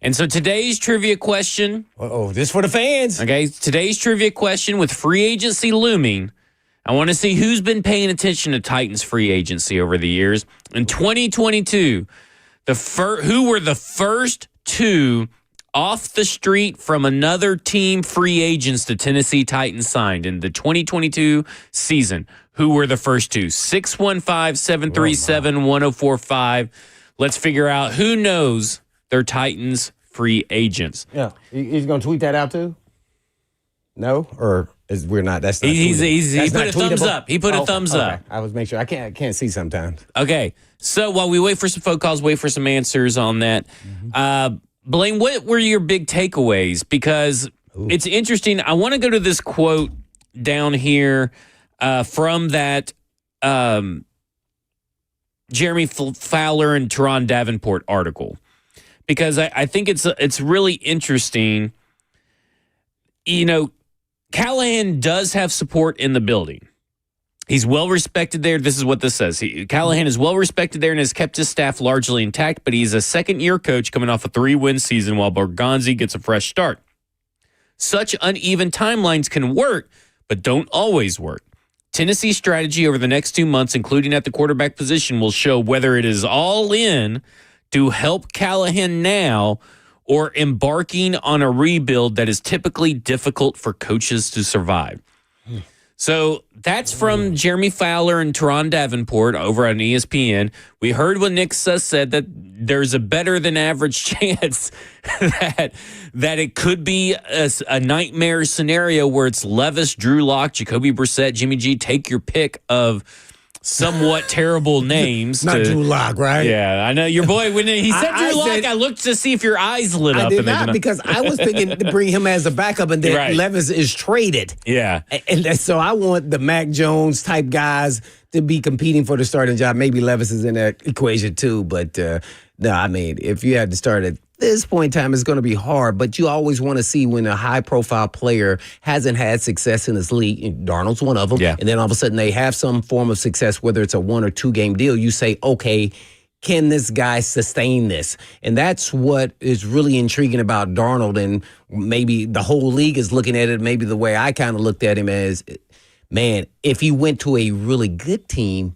And so today's trivia question. This for the fans. Okay, today's trivia question with free agency looming. I want to see who's been paying attention to Titans free agency over the years. In 2022, who were the first 2 off the street from another team free agents the Tennessee Titans signed in the 2022 season? Who were the first 2? 615-737-1045. Let's figure out who knows their Titans free agents. Yeah. He's going to tweet that out too? No? Or is we're not? That's not he that's put not a thumbs tweetable? up. He put a thumbs up. I was making sure. I can't see sometimes. Okay. So while we wait for some phone calls, wait for some answers on that. Blaine, what were your big takeaways? Because it's interesting. I want to go to this quote down here from that Jeremy Fowler and Teron Davenport article, because I think it's really interesting. You know, Callahan does have support in the building. He's well respected there. This is what this says. Callahan is well respected there and has kept his staff largely intact, but he's a second-year coach coming off a 3-win season while Borgonzi gets a fresh start. Such uneven timelines can work, but don't always work. Tennessee's strategy over the next 2 months, including at the quarterback position, will show whether it is all in to help Callahan now or embarking on a rebuild that is typically difficult for coaches to survive. So that's from Jeremy Fowler and Teron Davenport over on ESPN. We heard what Nick Suss said, that there's a better than average chance that it could be a nightmare scenario where it's Levis, Drew Lock, Jacoby Brissett, Jimmy G. Take your pick of somewhat terrible names. Not Drew Lock, right? Yeah, I know. Your boy, when he said Drew Lock, I looked to see if your eyes lit up. I did not, because I was thinking to bring him as a backup, and then Right. Levis is traded. Yeah. And so I want the Mac Jones type guys to be competing for the starting job. Maybe Levis is in that equation too, but no, I mean, if you had to start at this point in time, it's going to be hard, but you always want to see when a high-profile player hasn't had success in this league. And Darnold's one of them. Yeah. And then all of a sudden they have some form of success, whether it's a 1 or 2 game deal. You say, okay, can this guy sustain this? And that's what is really intriguing about Darnold, and maybe the whole league is looking at it maybe the way I kind of looked at him as, man, if he went to a really good team,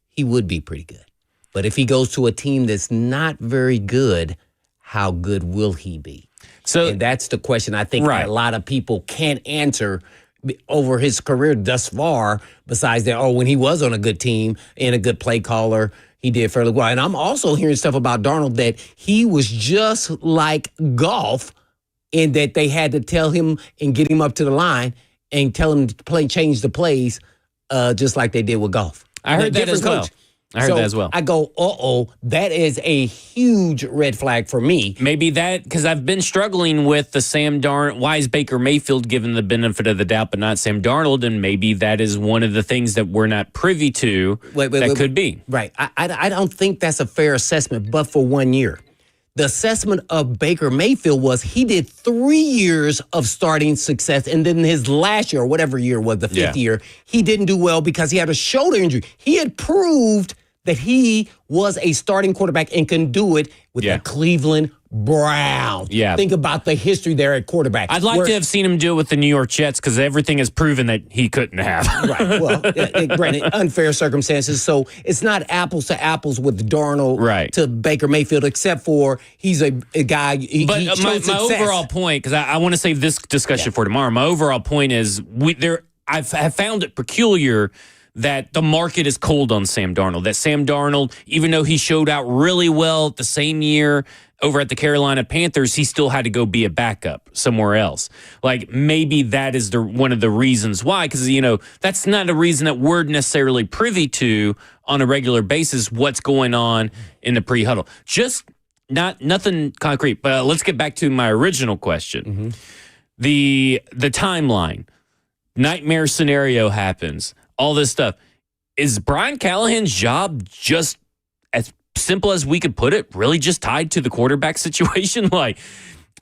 he would be pretty good. But if he goes to a team that's not very good, how good will he be? And that's the question I think that a lot of people can't answer over his career thus far, besides that, when he was on a good team and a good play caller, he did fairly well. And I'm also hearing stuff about Darnold that he was just like golf, in that they had to tell him and get him up to the line and tell him to change the plays just like they did with golf. I heard that as well. I heard that as well. I go, that is a huge red flag for me. Maybe that, because I've been struggling with the Sam Darnold. Why is Baker Mayfield given the benefit of the doubt, but not Sam Darnold? And maybe that is one of the things that we're not privy to that could be. Right. I don't think that's a fair assessment, but for 1 year. The assessment of Baker Mayfield was he did 3 years of starting success, and then his last year, or whatever year was, the fifth year, he didn't do well because he had a shoulder injury. He had proved that he was a starting quarterback and can do it with the Cleveland Browns. Yeah. Think about the history there at quarterback. I'd like to have seen him do it with the New York Jets, because everything has proven that he couldn't have. Right. Well, granted, unfair circumstances. So it's not apples to apples with Darnold to Baker Mayfield, except for he's a guy. But my overall point, because I want to save this discussion for tomorrow. My overall point is I have found it peculiar that the market is cold on Sam Darnold. That Sam Darnold, even though he showed out really well the same year over at the Carolina Panthers, he still had to go be a backup somewhere else. Like, maybe that is one of the reasons why, because, that's not a reason that we're necessarily privy to on a regular basis, what's going on in the pre-huddle. Just nothing concrete. But let's get back to my original question. Mm-hmm. The timeline. Nightmare scenario happens. All this stuff. Is Brian Callahan's job, just as simple as we could put it, really just tied to the quarterback situation? Like,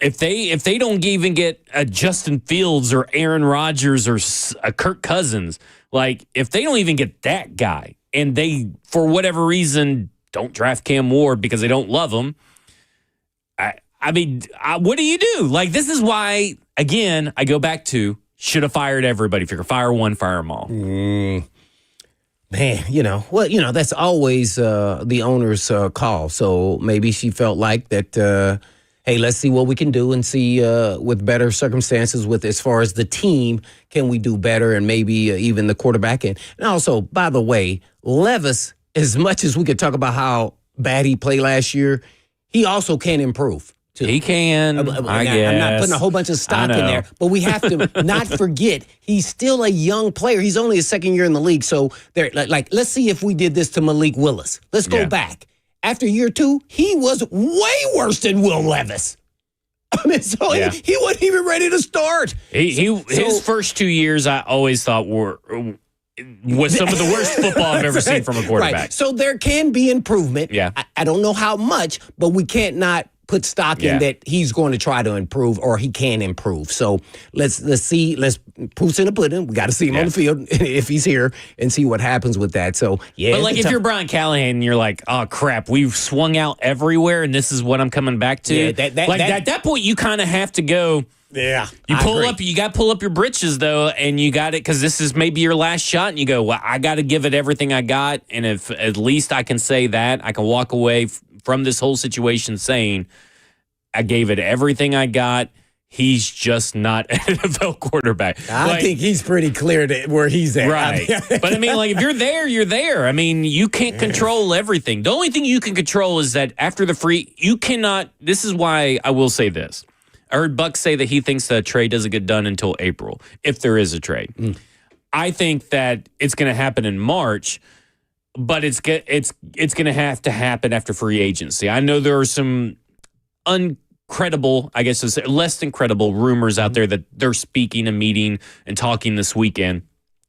if they don't even get a Justin Fields or Aaron Rodgers or a Kirk Cousins, like if they don't even get that guy, and they for whatever reason don't draft Cam Ward because they don't love him, I mean, what do you do? Like, this is why, again, I go back to should have fired everybody. If you're going to fire one, fire them all. Man, that's always the owner's call. So maybe she felt like that, hey, let's see what we can do and see with better circumstances with as far as the team, can we do better and maybe even the quarterback. And also, by the way, Levis, as much as we could talk about how bad he played last year, he also can improve. Too. He can, I guess. I'm not putting a whole bunch of stock in there, but we have to not forget he's still a young player. He's only his second year in the league. So, let's see if we did this to Malik Willis. Let's go back. After year 2, he was way worse than Will Levis. I mean, so he wasn't even ready to start. His first 2 years, I always thought was some of the worst football I've ever seen from a quarterback. Right. So there can be improvement. Yeah. I don't know how much, but we can't not put stock in that he's going to try to improve or he can improve. So let's see. Let's proof's in the pudding. We got to see him on the field if he's here and see what happens with that. So but like if you're Brian Callahan and you're like, oh crap, we've swung out everywhere and this is what I'm coming back to. Yeah, at that point you kind of have to go. Yeah, you pull up. You got to pull up your britches though, and you got it because this is maybe your last shot. And you go, well, I got to give it everything I got, and if at least I can say that, I can walk away from this whole situation saying I gave it everything I got. He's just not an NFL quarterback. I think he's pretty clear to where he's at. Right. But I mean, like, if you're there, you're there. I mean, you can't control everything. The only thing you can control is that after the you cannot. This is why I will say this. I heard Buck say that he thinks the trade doesn't get done until April, if there is a trade. I think that it's going to happen in March, but it's going to have to happen after free agency. I know there are some uncredible, I guess it's less than credible rumors out there that they're speaking and meeting and talking this weekend,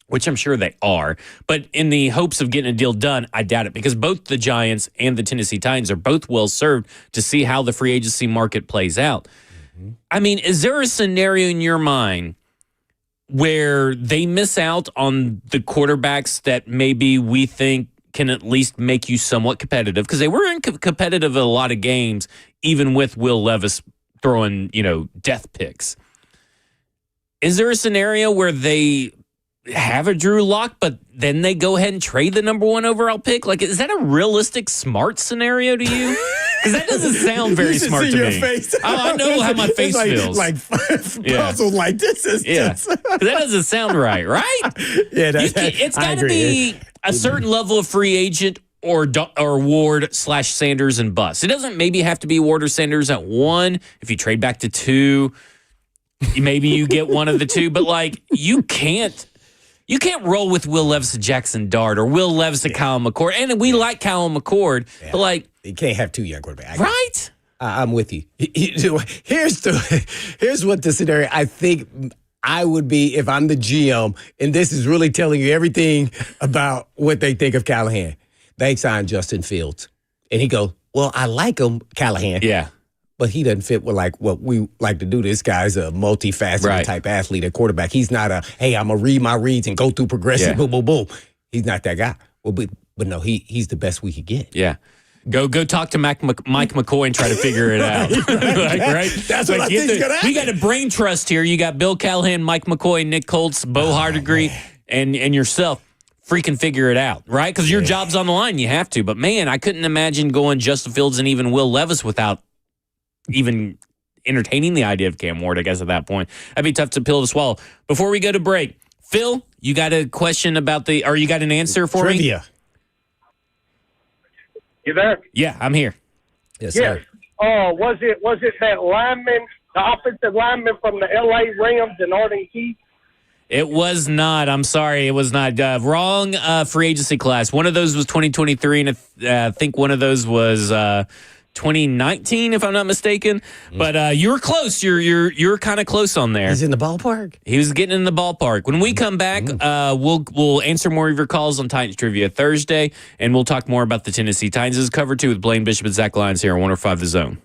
which I'm sure they are. But in the hopes of getting a deal done, I doubt it because both the Giants and the Tennessee Titans are both well served to see how the free agency market plays out. I mean, is there a scenario in your mind where they miss out on the quarterbacks that maybe we think can at least make you somewhat competitive? Because they were competitive in a lot of games, even with Will Levis throwing, death picks. Is there a scenario where they have a Drew Lock, but then they go ahead and trade the number 1 overall pick? Like, is that a realistic, smart scenario to you? Because that doesn't sound very smart to me. Face. I know how my face feels. Like puzzled, like this is just. That doesn't sound right? Yeah, it's got to be a certain level of free agent or Ward/Sanders and bust. It doesn't maybe have to be Ward or Sanders at 1. If you trade back to 2, maybe you get one of the two. But like you can't roll with Will Levis and Jackson Dart or Will Levis and Kyle McCord. And we like Kyle McCord, but like you can't have 2 young quarterbacks. Right? I'm with you. Here's what the scenario I think I would be if I'm the GM, and this is really telling you everything about what they think of Callahan. They signed Justin Fields, and he goes, "Well, I like him, Callahan." Yeah. But he doesn't fit with like what we like to do. This guy's a multifaceted type athlete at quarterback. He's not hey, I'm going to read my reads and go through progressive, boom, boom, boom. He's not that guy. Well, but no, he's the best we could get. Yeah. Go talk to Mike McCoy and try to figure it out. right? That's what I think's going to happen. We got a brain trust here. You got Bill Callahan, Mike McCoy, Nick Colts, Bo Hardigree, and yourself. Freaking figure it out, right? Because your job's on the line. You have to. But, man, I couldn't imagine going Justin Fields and even Will Levis without even entertaining the idea of Cam Ward, I guess, at that point. That'd be tough to pill to swallow. Before we go to break, Phil, you got a question about or you got an answer for Trivia. me? You there? Yeah, I'm here. Yes, sir. Oh, was it that lineman, the offensive lineman from the L.A. Rams and Arden Keith? It was not. I'm sorry. It was not. Wrong free agency class. One of those was 2023, and I think one of those was 2019, if I'm not mistaken. But you were close. You're kind of close on there. He's in the ballpark. He was getting in the ballpark. When we come back, we'll answer more of your calls on Titans Trivia Thursday, and we'll talk more about the Tennessee Titans. This is Cover 2 with Blaine Bishop and Zach Lyons here on 105 The Zone.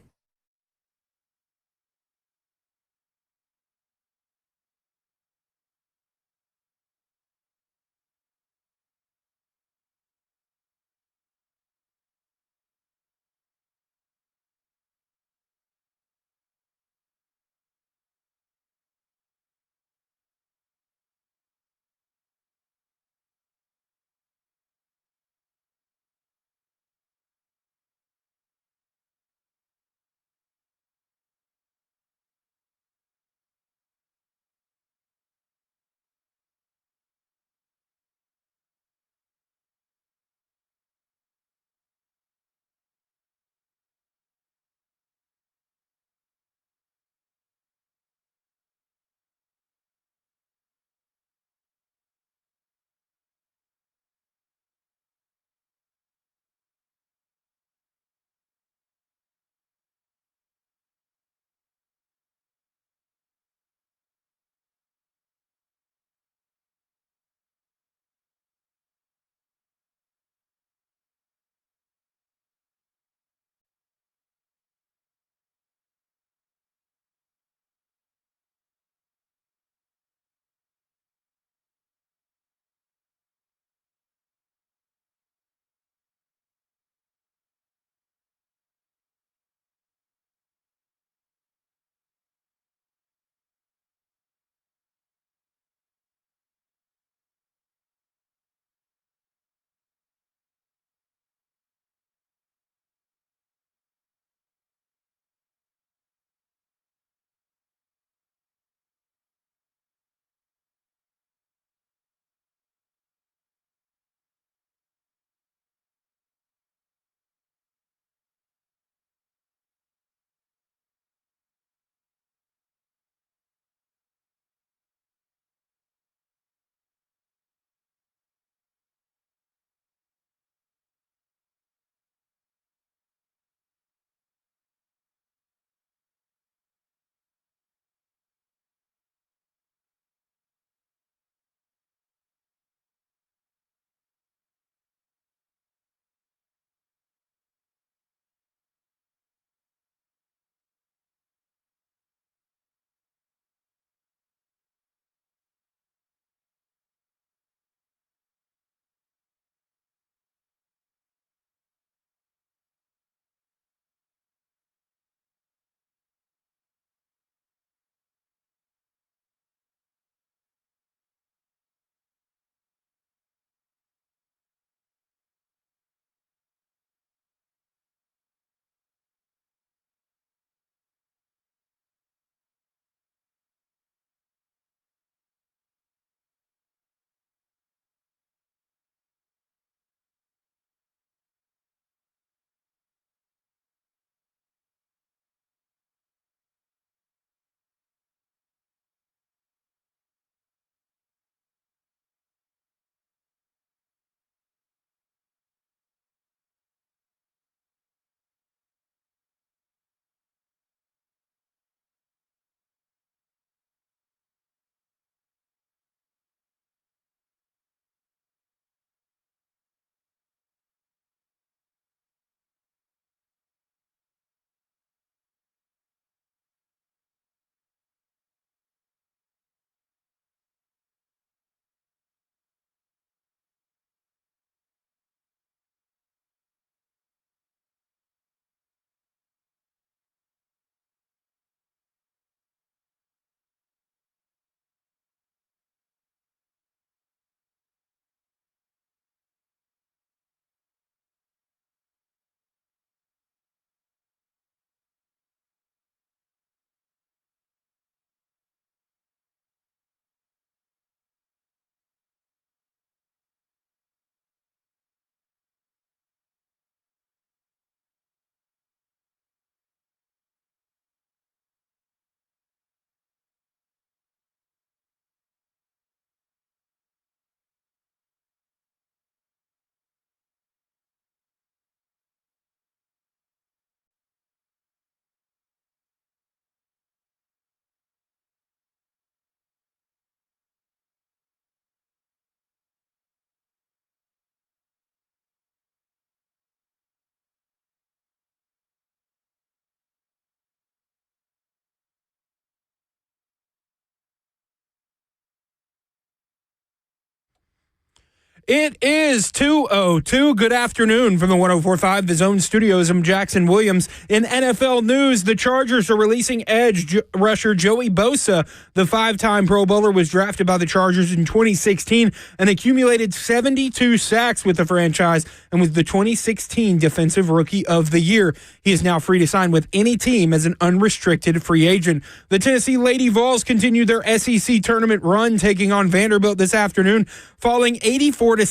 It is 2:02. Good afternoon from the 104.5 The Zone Studios. I'm Jackson Williams. In NFL news, the Chargers are releasing edge rusher Joey Bosa. The five-time Pro Bowler was drafted by the Chargers in 2016 and accumulated 72 sacks with the franchise and was the 2016 Defensive Rookie of the Year. He is now free to sign with any team as an unrestricted free agent. The Tennessee Lady Vols continued their SEC tournament run, taking on Vanderbilt this afternoon, falling 84-76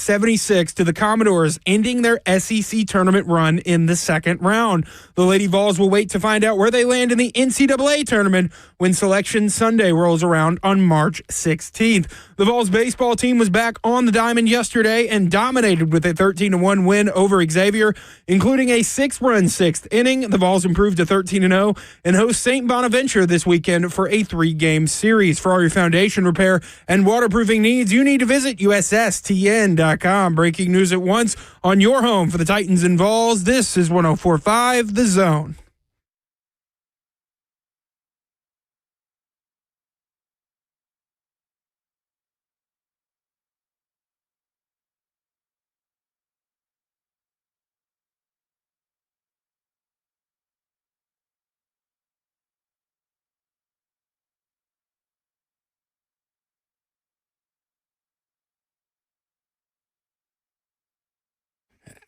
to the Commodores, ending their SEC tournament run in the second round. The Lady Vols will wait to find out where they land in the NCAA tournament when Selection Sunday rolls around on March 16th. The Vols baseball team was back on the diamond yesterday and dominated with a 13-1 win over Xavier, including a 6-run sixth inning. The Vols improved to 13-0 and host St. Bonaventure this weekend for a 3-game series. For all your foundation repair and waterproofing needs, you need to visit USSTN.com. Breaking news at once on your home for the Titans and Vols. This is 104.5 The Zone.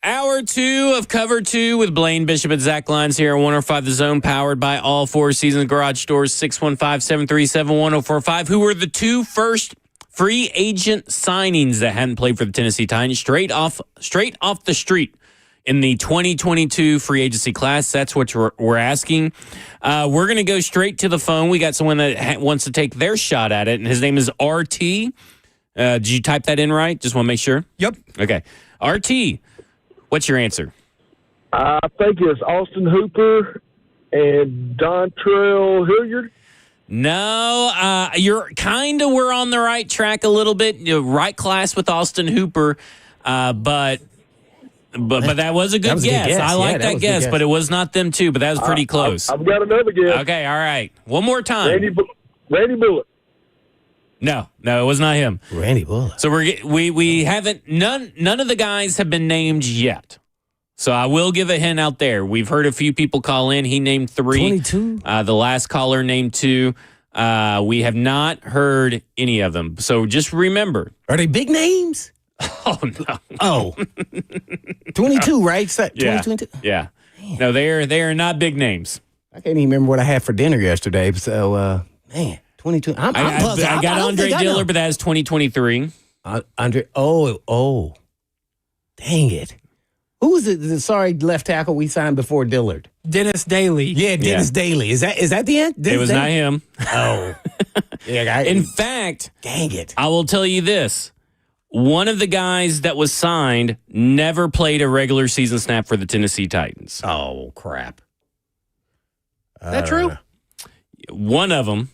Hour 2 of Cover 2 with Blaine Bishop and Zach Lyons here on 105 The Zone, powered by all Four Seasons Garage Stores, 615-737-1045. Who were the two first free agent signings that hadn't played for the Tennessee Titans straight off the street in the 2022 free agency class? That's what we're asking. We're going to go straight to the phone. We got someone that wants to take their shot at it, and his name is RT. Did you type that in right? Just want to make sure. Yep. Okay. RT. What's your answer? I think it's Austin Hooper and Dontrell Hilliard. No, you're we're on the right track a little bit. Right class with Austin Hooper, but that was a good guess. I like that guess, but it was not them two. But that was pretty close. I've got another guess. Okay, all right. One more time. Randy Bullock. No, it was not him. Randy Bullock. So we haven't none of the guys have been named yet. So I will give a hint out there. We've heard a few people call in. He named 3. 22. The last caller named 2. We have not heard any of them. So just remember. Are they big names? Oh no. Oh. 22, right? 22? Yeah. No, they are not big names. I can't even remember what I had for dinner yesterday. So man. 22. I'm puzzled. I got Andre Diller, but that is 2023. Andre. Oh. Dang it. Who was the sorry left tackle we signed before Dillard? Dennis Daly. Yeah, Dennis Daly. Is that the end? It was not him. Oh. Yeah. In fact, dang it. I will tell you this. One of the guys that was signed never played a regular season snap for the Tennessee Titans. Oh, crap. Is that true? One of them.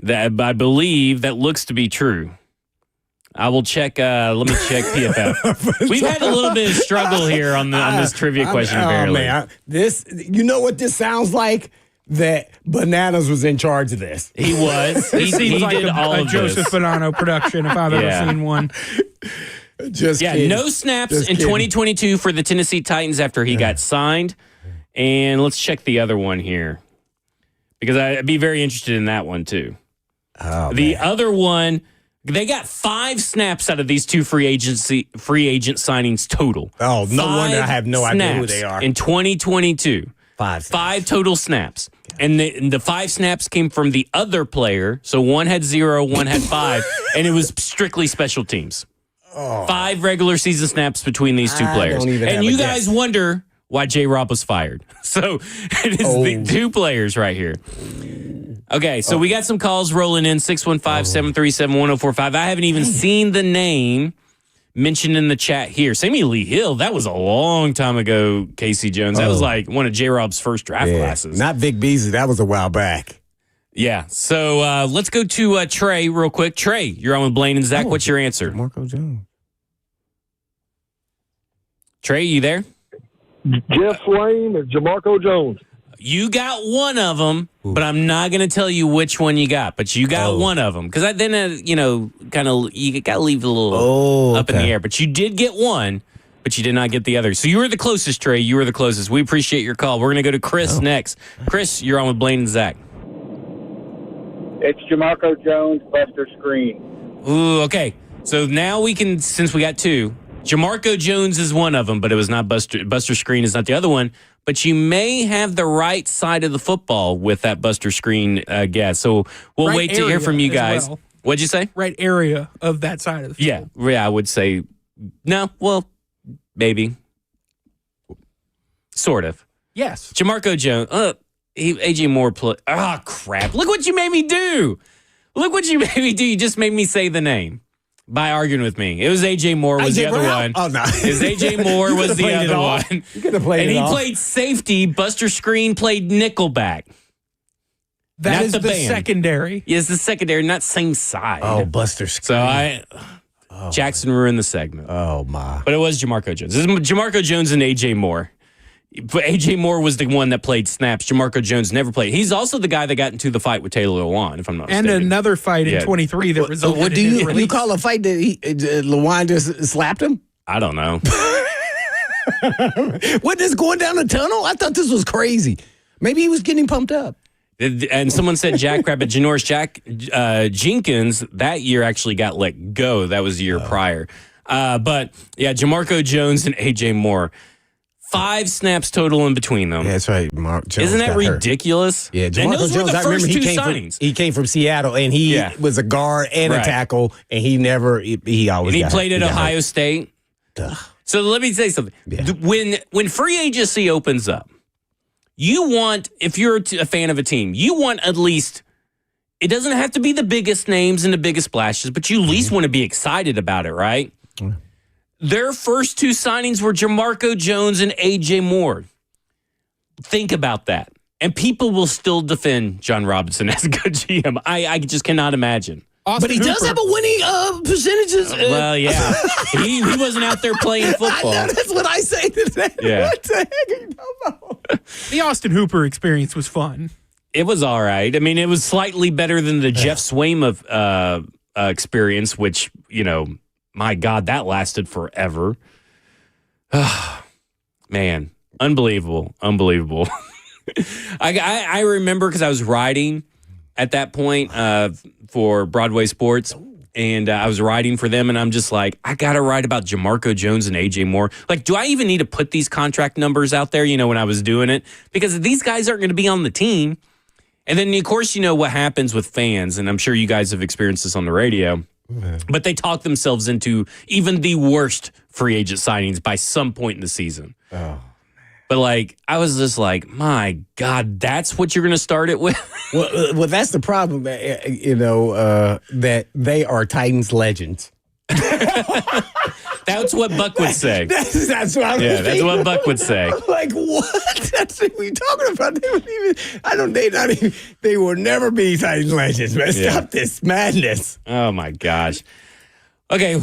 That I believe that looks to be true. I will check. Let me check PFF. We've had a little bit of struggle here on this trivia question. Apparently, man, you know what this sounds like? That Bananas was in charge of this. He was. He seems like did all a of Joseph this. Bonanno production if I've ever seen one. Just kidding. No snaps in 2022 for the Tennessee Titans after he got signed. And let's check the other one here because I'd be very interested in that one too. Oh, the other one, they got 5 snaps out of these two free agent signings total. Oh, no wonder I have no idea who they are. In 2022. 5 total snaps. And the 5 snaps came from the other player. So one had 0, one had 5, and it was strictly special teams. 5 regular season snaps between these two players. And you guys wonder why J-Rob was fired. So it is the 2 players right here. Okay, so we got some calls rolling in, 615-737-1045. I haven't even seen the name mentioned in the chat here. Sammy Lee Hill, that was a long time ago, Casey Jones. That was like one of J-Rob's first draft classes. Not Vic Beasley. That was a while back. Yeah, so let's go to Trey real quick. Trey, you're on with Blaine and Zach. What's your answer? Marco Jones. Trey, you there? Jeff Swain or Jamarco Jones. You got one of them, but I'm not going to tell you which one you got. But you got one of them because then kind of you got to leave it a little up in the air. But you did get one, but you did not get the other. So you were the closest, Trey. You were the closest. We appreciate your call. We're going to go to Chris next. Chris, you're on with Blaine and Zach. It's Jamarco Jones, Buster Screen. Ooh, okay. So now we can, since we got two, Jamarco Jones is one of them, but it was not Buster. Buster Screen is not the other one. But you may have the right side of the football with that Buster Screen guess. So we'll wait to hear from you guys. Well. What'd you say? Right area of that side of the field. Yeah, I would say no. Well, maybe. Sort of. Yes. Jamarco Jones. AJ Moore play. Crap. Look what you made me do. You just made me say the name by arguing with me. It was AJ Moore was the other one. Oh, no. It was AJ Moore was the other one. You could have played and it he off. played safety. Buster Screen played nickelback. That Not is the the band. Secondary. Yeah, it's the secondary, not same side. Oh, Buster Screen. So Jackson ruined the segment. Oh, my. But it was Jamarco Jones. This is Jamarco Jones and AJ Moore. But AJ Moore was the one that played snaps. Jamarco Jones never played. He's also the guy that got into the fight with Taylor Lewan, if I'm not And mistaken. another fight in 23 that resulted What do in his you release. call a fight that LeWine just slapped him? I don't know. What, this going down the tunnel? I thought this was crazy. Maybe he was getting pumped up. And someone said Jackrabbit. Janoris Jenkins that year actually got let go. That was the year prior. But yeah, Jamarco Jones and AJ Moore. 5 snaps total in between them. Yeah, that's right. Mark Jones Isn't that got hurt. ridiculous? Yeah, and Jamarco those were Jones, the I first remember two signings. he came from Seattle, and he was a guard and a Right. tackle, and he always And he got played hurt. at He got Ohio hurt. State. Ugh. So let me say something. Yeah. When free agency opens up, you want, if you're a fan of a team, you want at least, it doesn't have to be the biggest names and the biggest splashes, but you at least want to be excited about it, right? Yeah. Their first 2 signings were Jamarco Jones and AJ Moore. Think about that. And people will still defend John Robinson as a good GM. I just cannot imagine. Austin But he does Hooper. have a winning percentages. Well, yeah. he wasn't out there playing I football. know, that's what I say today. Yeah. What the heck are you talking about? The Austin Hooper experience was fun. It was all right. I mean, it was slightly better than the Jeff Swaim experience, which, my God, that lasted forever. Man, unbelievable. I remember because I was writing at that point for Broadway Sports, and I was writing for them, and I'm just like, I got to write about Jamarco Jones and AJ Moore. Like, do I even need to put these contract numbers out there, when I was doing it? Because these guys aren't going to be on the team. And then, of course, what happens with fans, and I'm sure you guys have experienced this on the radio, but they talk themselves into even the worst free agent signings by some point in the season. Oh. But, I was just like, my God, that's what you're going to start it with? Well, that's the problem, that they are Titans legends. That's what Buck would say. That's what I was Yeah, that's thinking. what Buck would say. I'm like, what? That's what we talking about. They wouldn't even, they will never be Titans legends, man. Yeah. Stop this madness. Oh, my gosh. Okay.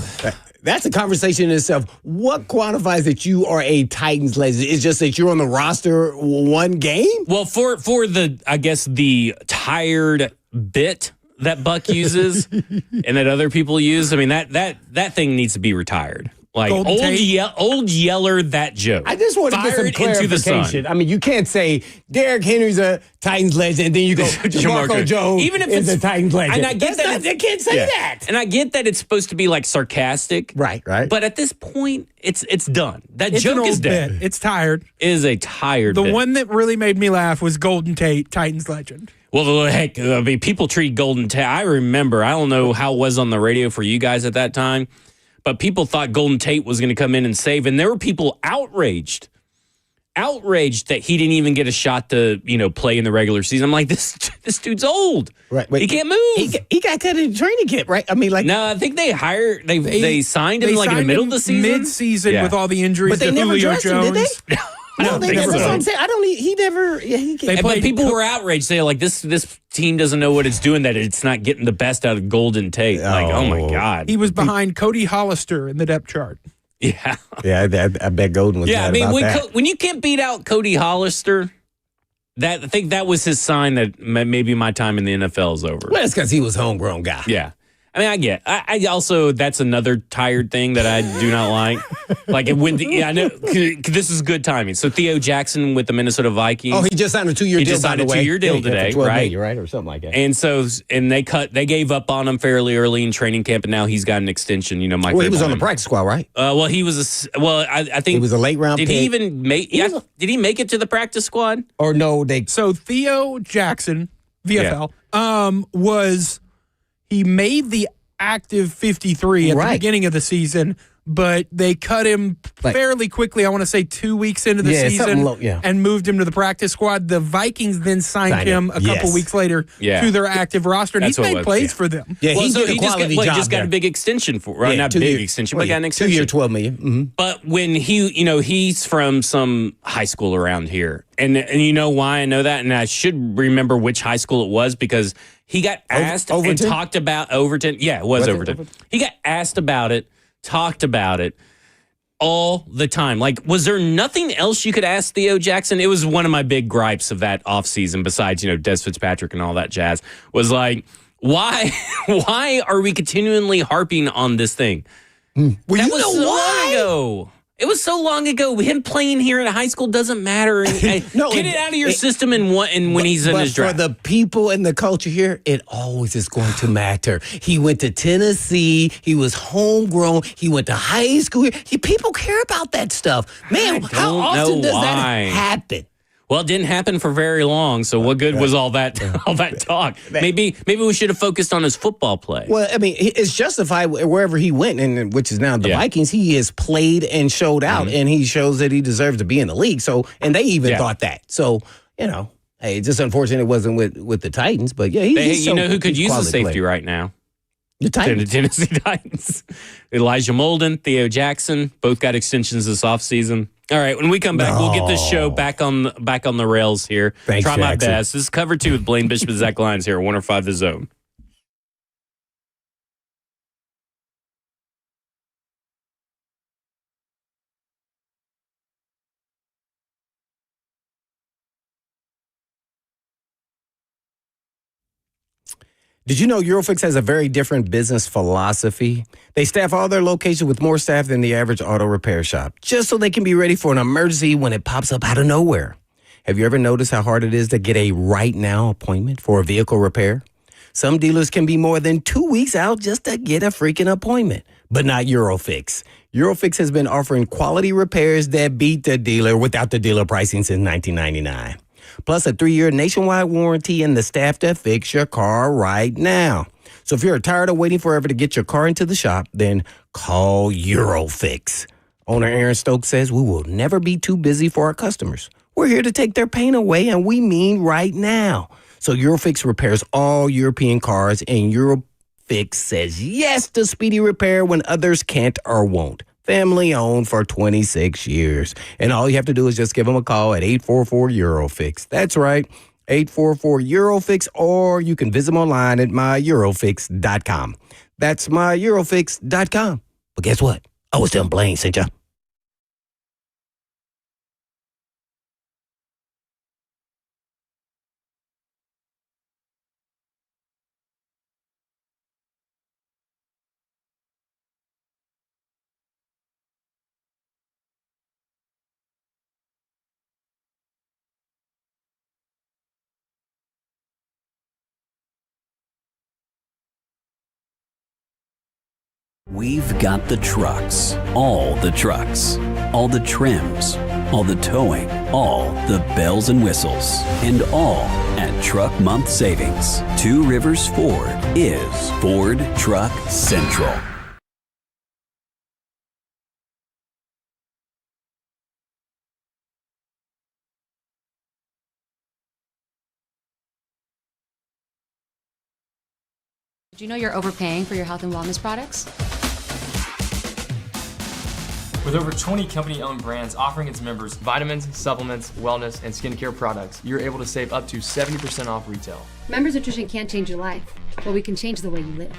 That's a conversation in itself. What quantifies that you are a Titans legend? It's just that you're on the roster one game? Well, for the, I guess, the tired bit that Buck uses and that other people use, I mean, that thing needs to be retired. Like Golden Tate. old Yeller, that joke. I just want to get some Fired into the sun. clarification. I mean, you can't say Derrick Henry's a Titans legend, and then you go Jamarco Jones Even if is it's a Titans legend. and I get that they can't say that. And I get that it's supposed to be sarcastic, Right. But at this point, it's done. That It's an joke is old dead. bit. It's tired. It is a tired. The bit. one that really made me laugh was Golden Tate, Titans legend. Well, heck, I mean, people treat Golden Tate. I remember. I don't know how it was on the radio for you guys at that time, but people thought Golden Tate was going to come in and save, and there were people outraged that he didn't even get a shot to play in the regular season. I'm like, this dude's old. Right. He can't move. He got cut in training camp, right? I mean, No, I think they signed him in the middle of the season. Mid-season Yeah. with all the injuries But they to never Julio dressed him, Jones. did they? I don't think that's so. what I'm saying. I don't. He never. Yeah, he They But played people were outraged. They're like, this team doesn't know what it's doing, that it's not getting the best out of Golden Tate. Like, oh my God. He was behind Cody Hollister in the depth chart. Yeah. Yeah, I bet Golden was. Yeah, I mad mean, about that. when you can't beat out Cody Hollister, I think that was his sign that maybe my time in the NFL is over. Well, it's because he was a homegrown guy. Yeah. I mean, I also, that's another tired thing that I do not like. Like, I know this is good timing. So, Theo Jackson with the Minnesota Vikings. Oh, he just signed a 2-year deal, He just signed a 2-year deal today, $12 right? million, right? Or something like that. And so, they gave up on him fairly early in training camp, and now he's got an extension. Mike. Well, he was on the practice squad, right? He was I think he was a late round pick. Did he even make? Did he make it to the practice squad? Or no? So Theo Jackson, VFL, he made the active 53 at the beginning of the season, but they cut him fairly quickly. I want to say 2 weeks into the season and moved him to the practice squad. The Vikings then signed him a couple weeks later to their active roster, and he's made plays for them. Yeah, he just got a big extension for not big extension, but got an extension. 2-year, $12 million. Mm-hmm. But when he's from some high school around here, and you know why I know that, and I should remember which high school it was because he got asked and talked about Overton. Yeah, it was Overton. He got asked about it, talked about it all the time. Like, was there nothing else you could ask Theo Jackson? It was one of my big gripes of that offseason, besides, Des Fitzpatrick and all that jazz, was like, why are we continually harping on this thing? Well, that was so long ago. It was so long ago. Him playing here at high school doesn't matter. Get it out of your system when he's in his draft. For the people and the culture here, it always is going to matter. He went to Tennessee. He was homegrown. He went to high school. People care about that stuff. Man, how often does that happen? Well, it didn't happen for very long, so what good was all that talk? Maybe we should have focused on his football play. Well, I mean, it's justified wherever he went, and which is now the Vikings. He has played and showed out, and he shows that he deserves to be in the league. So, and they even thought that. So, hey, it's just unfortunate it wasn't with the Titans, but he's who could use a safety right now? The Titans. The Tennessee Titans. Elijah Molden, Theo Jackson, both got extensions this offseason. All right, when we come back, we'll get this show back on the rails here. Thanks, Try my Jackson. best. This is Cover 2 with Blaine Bishop and Zach Lyons here at 105 The Zone. Did you know Eurofix has a very different business philosophy? They staff all their locations with more staff than the average auto repair shop, just so they can be ready for an emergency when it pops up out of nowhere. Have you ever noticed how hard it is to get a right now appointment for a vehicle repair? Some dealers can be more than 2 weeks out just to get a freaking appointment, but not Eurofix. Eurofix has been offering quality repairs that beat the dealer without the dealer pricing since 1999. Plus a 3-year nationwide warranty and the staff to fix your car right now. So if you're tired of waiting forever to get your car into the shop, then call Eurofix. Owner Aaron Stokes says we will never be too busy for our customers. We're here to take their pain away, and we mean right now. So Eurofix repairs all European cars, and Eurofix says yes to speedy repair when others can't or won't. Family owned for 26 years. And all you have to do is just give them a call at 844-EUROFIX. That's right, 844-EUROFIX, or you can visit them online at myeurofix.com. That's myeurofix.com. But guess what? I was telling Blaine, sent ya. We've got the trucks, all the trucks, all the trims, all the towing, all the bells and whistles, and all at Truck Month Savings. Two Rivers Ford is Ford Truck Central. Do you know you're overpaying for your health and wellness products? With over 20 company-owned brands offering its members vitamins, supplements, wellness, and skincare products, you're able to save up to 70% off retail. Members Nutrition can't change your life, but we can change the way you live.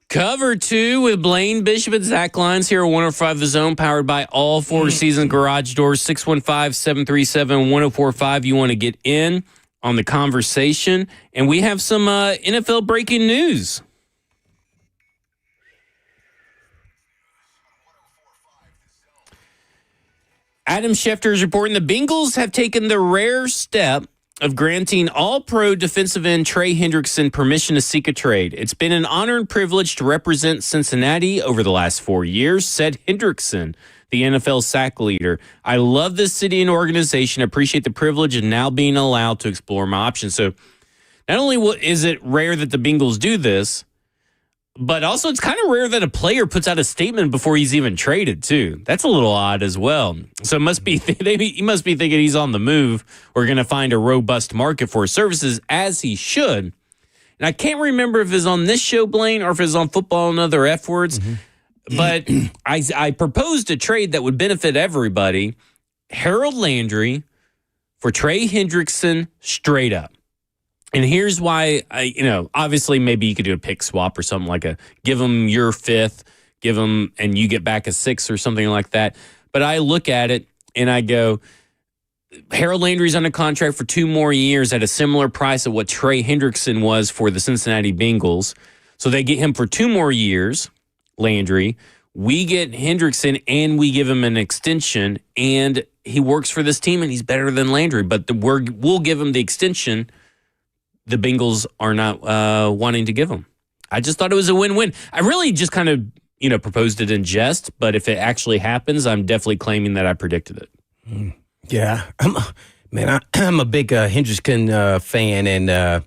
Cover 2 with Blaine Bishop and Zach Lyons here on 105 The Zone, powered by all Four Seasons Garage Doors. 615-737-1045. You want to get in on the conversation. And we have some NFL breaking news. Adam Schefter is reporting the Bengals have taken the rare step of granting all-pro defensive end Trey Hendrickson permission to seek a trade. It's been an honor and privilege to represent Cincinnati over the last 4 years, said Hendrickson, the NFL sack leader. I love this city and organization, appreciate the privilege of now being allowed to explore my options. So not only is it rare that the Bengals do this, but also it's kind of rare that a player puts out a statement before he's even traded, too. That's a little odd as well. So it must be he must be thinking he's on the move. We're going to find a robust market for his services, as he should. And I can't remember if it's on this show, Blaine, or if it's on Football and Other F Words. Mm-hmm. But I proposed a trade that would benefit everybody. Harold Landry for Trey Hendrickson straight up. And here's why, obviously maybe you could do a pick swap or something like give them your 5th, give them, and you get back a 6th or something like that. But I look at it and I go, Harold Landry's under contract for 2 more years at a similar price of what Trey Hendrickson was for the Cincinnati Bengals. So they get him for 2 more years, Landry. We get Hendrickson and we give him an extension, and he works for this team and he's better than Landry. But we'll give him the extension the Bengals are not wanting to give him. I just thought it was a win-win. I really just kind of, proposed it in jest, but if it actually happens, I'm definitely claiming that I predicted it. Yeah. I'm a big Hendrickson fan, and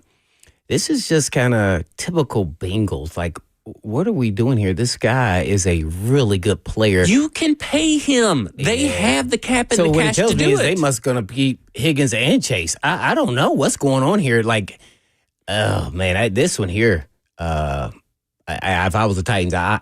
this is just kind of typical Bengals. Like, what are we doing here? This guy is a really good player. You can pay him. They have the cap and the cash to do it. They must going to keep Higgins and Chase. I don't know what's going on here. Like, oh man, this one here. If I was the Titans, I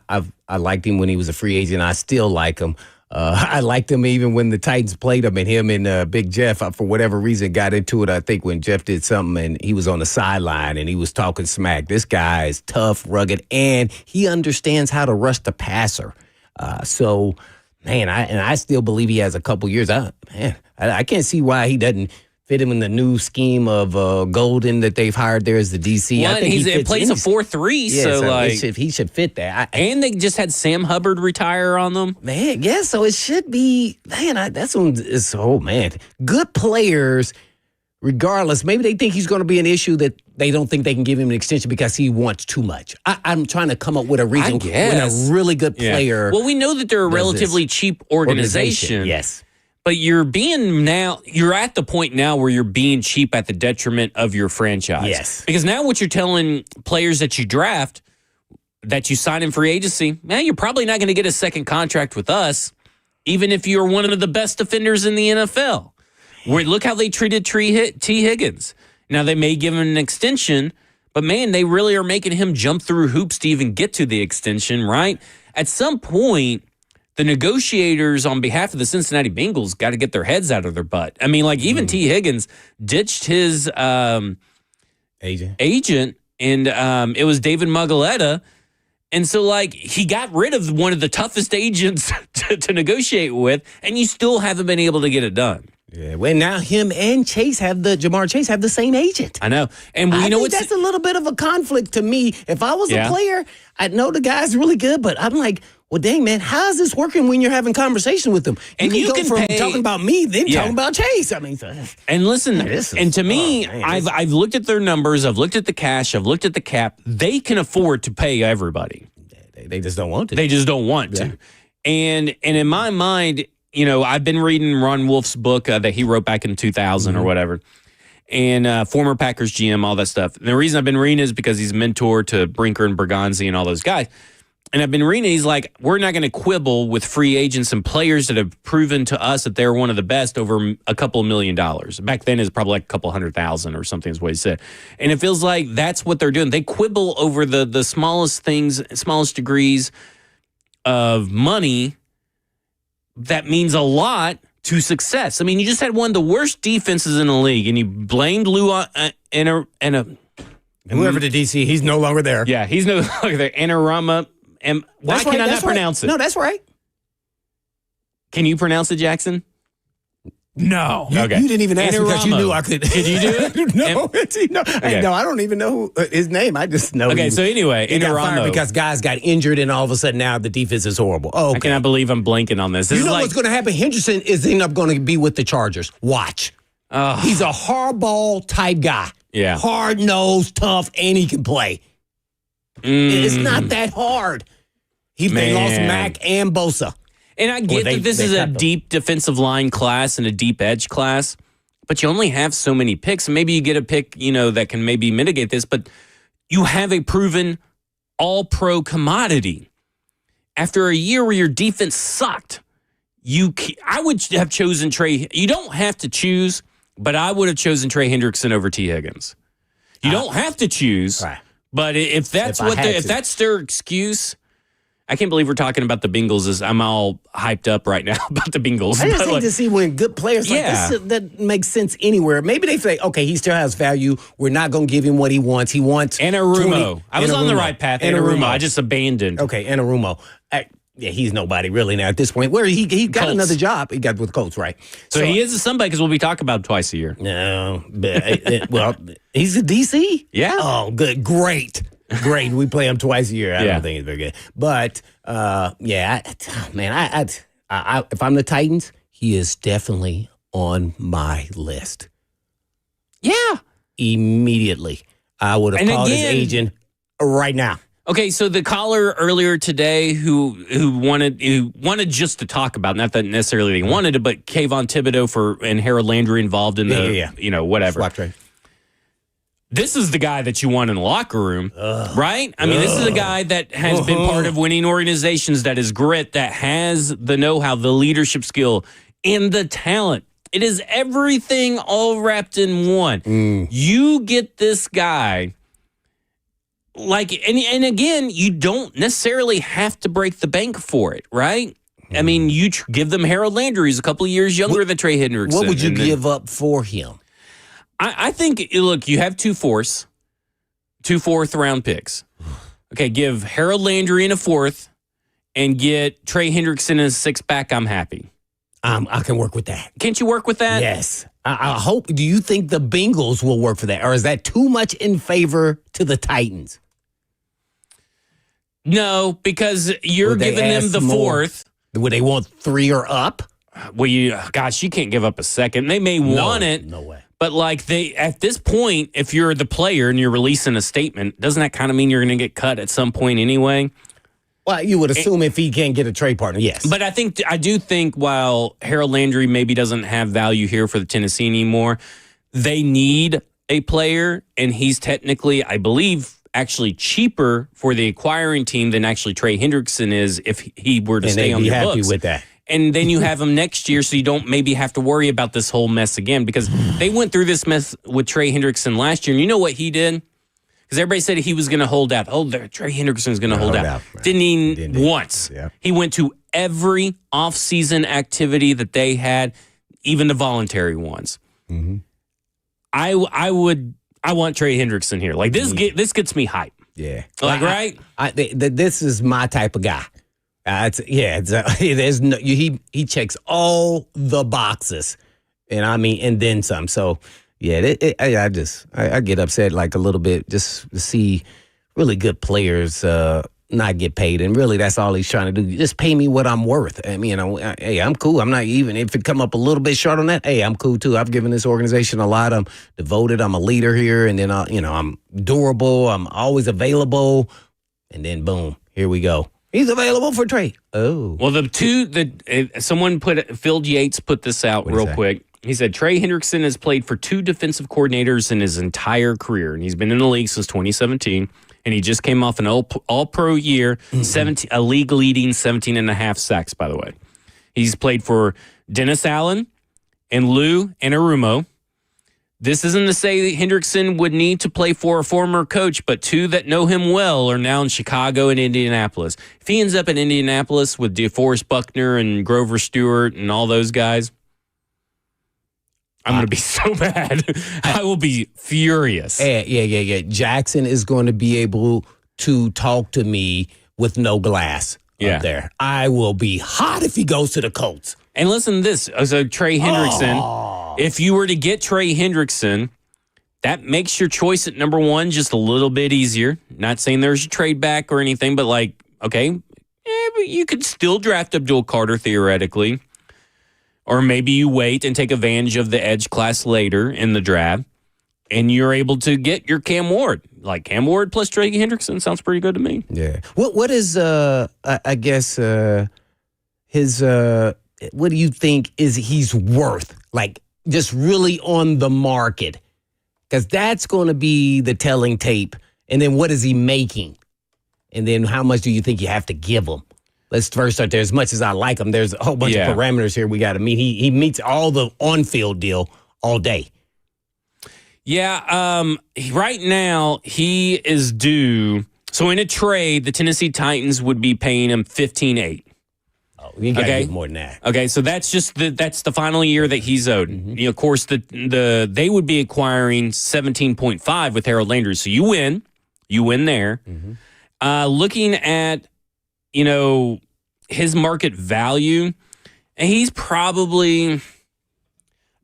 liked him when he was a free agent. I still like him. I liked him even when the Titans played him, and him and Big Jeff, for whatever reason, got into it. I think when Jeff did something and he was on the sideline and he was talking smack. This guy is tough, rugged, and he understands how to rush the passer. So, man, I still believe he has a couple years. I can't see why he doesn't fit him in the new scheme of Golden that they've hired there as the DC. Well, I think he plays a 4-3, so he should fit that. And they just had Sam Hubbard retire on them. Man, yeah, so it should be, that's one is, good players, regardless. Maybe they think he's going to be an issue that they don't think they can give him an extension because he wants too much. I'm trying to come up with a reason when a really good player. Well, we know that they're a relatively cheap organization. Yes. But you're at the point now where you're being cheap at the detriment of your franchise. Yes. Because now what you're telling players that you draft, that you sign in free agency, man, you're probably not going to get a second contract with us, even if you're one of the best defenders in the NFL. Look how they treated T. Higgins. Now, they may give him an extension, but, man, they really are making him jump through hoops to even get to the extension, right? At some point, the negotiators on behalf of the Cincinnati Bengals got to get their heads out of their butt. I mean, like, even T. Higgins ditched his agent, and it was David Muggaletta. And so, like, he got rid of one of the toughest agents to negotiate with, and you still haven't been able to get it done. Yeah, well, now him and Jamar Chase have the same agent. I know. And I think that's a little bit of a conflict to me. If I was a player, I know the guy's really good, but I'm like, well, dang, man, how is this working when you're having conversation with them? You can go from talking about me, then talking about Chase. I mean, and listen, to me, I've looked at their numbers, I've looked at the cash, I've looked at the cap. They can afford to pay everybody. They just don't want to. They just don't want to. And in my mind, I've been reading Ron Wolf's book that he wrote back in 2000 or whatever. And former Packers GM, all that stuff. And the reason I've been reading is because he's a mentor to Brinker and Bergonzi and all those guys. And I've been reading, he's like, we're not going to quibble with free agents and players that have proven to us that they're one of the best over a couple $1 million. Back then, it's probably like a couple 100,000 or something is what he said. And it feels like that's what they're doing. They quibble over the smallest things, smallest degrees of money that means a lot to success. I mean, you just had one of the worst defenses in the league, and you blamed Lou And whoever the DC, he's no longer there. Yeah, he's no longer there. Anarama. Why can I not pronounce it? No, that's right. Can you pronounce it, Jackson? No. You didn't even ask because you knew I could. Could you do it? No, Okay. no, I don't even know his name. I just know. Okay, so anyway, he got fired Anarama. because guys got injured, and all of a sudden now the defense is horrible. Oh, I cannot believe I'm blanking on this. This you is know like, what's going to happen? Hendrickson is end up going to be with the Chargers. Watch. He's a hardball type guy. Yeah. Hard nosed, tough, and he can play. It's not that hard. They lost Mack and Bosa. And I get that this is a deep defensive line class and a deep edge class, but you only have so many picks. And maybe you get a pick, that can maybe mitigate this, but you have a proven all-pro commodity. After a year where your defense sucked, I would have chosen Trey. You don't have to choose, but I would have chosen Trey Hendrickson over T. Higgins. You don't have to choose, but if that's if that's their excuse. I can't believe we're talking about the Bengals. I'm all hyped up right now about the Bengals. I just hate to see when good players like this, that makes sense anywhere. Maybe they say, okay, he still has value. We're not going to give him what he wants. He wants Anarumo. I was on the right path. Anarumo. I just abandoned. Okay, Anarumo. Yeah, he's nobody really now at this point. Where he got Colts. another job. He got with Colts, right? So he is somebody because we'll be talking about him twice a year. No, but, well, he's a DC? Yeah. Oh, good. Great. We play him twice a year. I don't think it's very good. But, if I'm the Titans, he is definitely on my list. Yeah. Immediately. I would have called his agent right now. Okay, so the caller earlier today who wanted just to talk about, not that necessarily they wanted it, but Kayvon Thibodeau and Harold Landry involved in whatever. Swap trade. This is the guy that you want in the locker room, right? I mean, this is a guy that has been part of winning organizations, that is grit, that has the know-how, the leadership skill, and the talent. It is everything all wrapped in one. You get this guy, and again, you don't necessarily have to break the bank for it, right? I mean, you give them Harold Landry, who's a couple of years younger than Trey Hendrickson. What would you give up for him? I think, look, you have two fourth-round picks. Okay, give Harold Landry in a fourth and get Trey Hendrickson in a six-pack. I'm happy. I can work with that. Can't you work with that? Yes. I hope. Do you think the Bengals will work for that? Or is that too much in favor to the Titans? No, because you're giving them the fourth. Would they want 3 or up? Well, you can't give up a second. They may want it. No way. But at this point, if you're the player and you're releasing a statement, doesn't that kind of mean you're going to get cut at some point anyway? Well, you would assume if he can't get a trade partner, yes. But I do think while Harold Landry maybe doesn't have value here for the Tennessee anymore, they need a player, and he's technically, I believe, actually cheaper for the acquiring team than actually Trey Hendrickson is if he were to stay on the books. And they'd be happy with that. And then you have him next year, so you don't maybe have to worry about this whole mess again, because they went through this mess with Trey Hendrickson last year. And you know what he did? Because everybody said he was going to hold out. Trey Hendrickson's going to hold out. Didn't he once? Yeah. He went to every offseason activity that they had, even the voluntary ones. Mm-hmm. I want Trey Hendrickson here. Like this gets me hype. Yeah. Right? This is my type of guy. There's no he checks all the boxes, and then some. So I get upset like a little bit just to see really good players not get paid, and really that's all he's trying to do. Just pay me what I'm worth. I mean, I'm cool. I'm not even if it come up a little bit short on that. Hey, I'm cool too. I've given this organization a lot. I'm devoted. I'm a leader here, and then I'm durable. I'm always available, and then boom, here we go. He's available for Trey. Oh. Well, someone Phil Yates put this out real quick. He said Trey Hendrickson has played for 2 defensive coordinators in his entire career, and he's been in the league since 2017, and he just came off an all-pro year, a league-leading 17.5 sacks, by the way. He's played for Dennis Allen and Lou Anarumo. This isn't to say that Hendrickson would need to play for a former coach, but 2 that know him well are now in Chicago and Indianapolis. If he ends up in Indianapolis with DeForest Buckner and Grover Stewart and all those guys, I'm going to be so bad. I will be furious. Yeah. Jackson is going to be able to talk to me with no glass up there. I will be hot if he goes to the Colts. And listen to this. So Trey Hendrickson, if you were to get Trey Hendrickson, that makes your choice at number one just a little bit easier. Not saying there's a trade back or anything, but but you could still draft Abdul Carter theoretically. Or maybe you wait and take advantage of the edge class later in the draft, and you're able to get your Cam Ward. Like Cam Ward plus Trey Hendrickson sounds pretty good to me. Yeah. What is his what do you think he's worth? Like just really on the market, because that's going to be the telling tape. And then what is he making? And then how much do you think you have to give him? Let's first start there. As much as I like him, there's a whole bunch of parameters here we got to meet. He meets all the on-field deal all day. Yeah, right now he is due. So in a trade, the Tennessee Titans would be paying him $15.8. Oh, you got to give more than that. Okay, so that's just that's the final year that he's owed. Mm-hmm. Of course, they would be acquiring 17.5 with Harold Landry. So you win there. Mm-hmm. Looking at his market value, and he's probably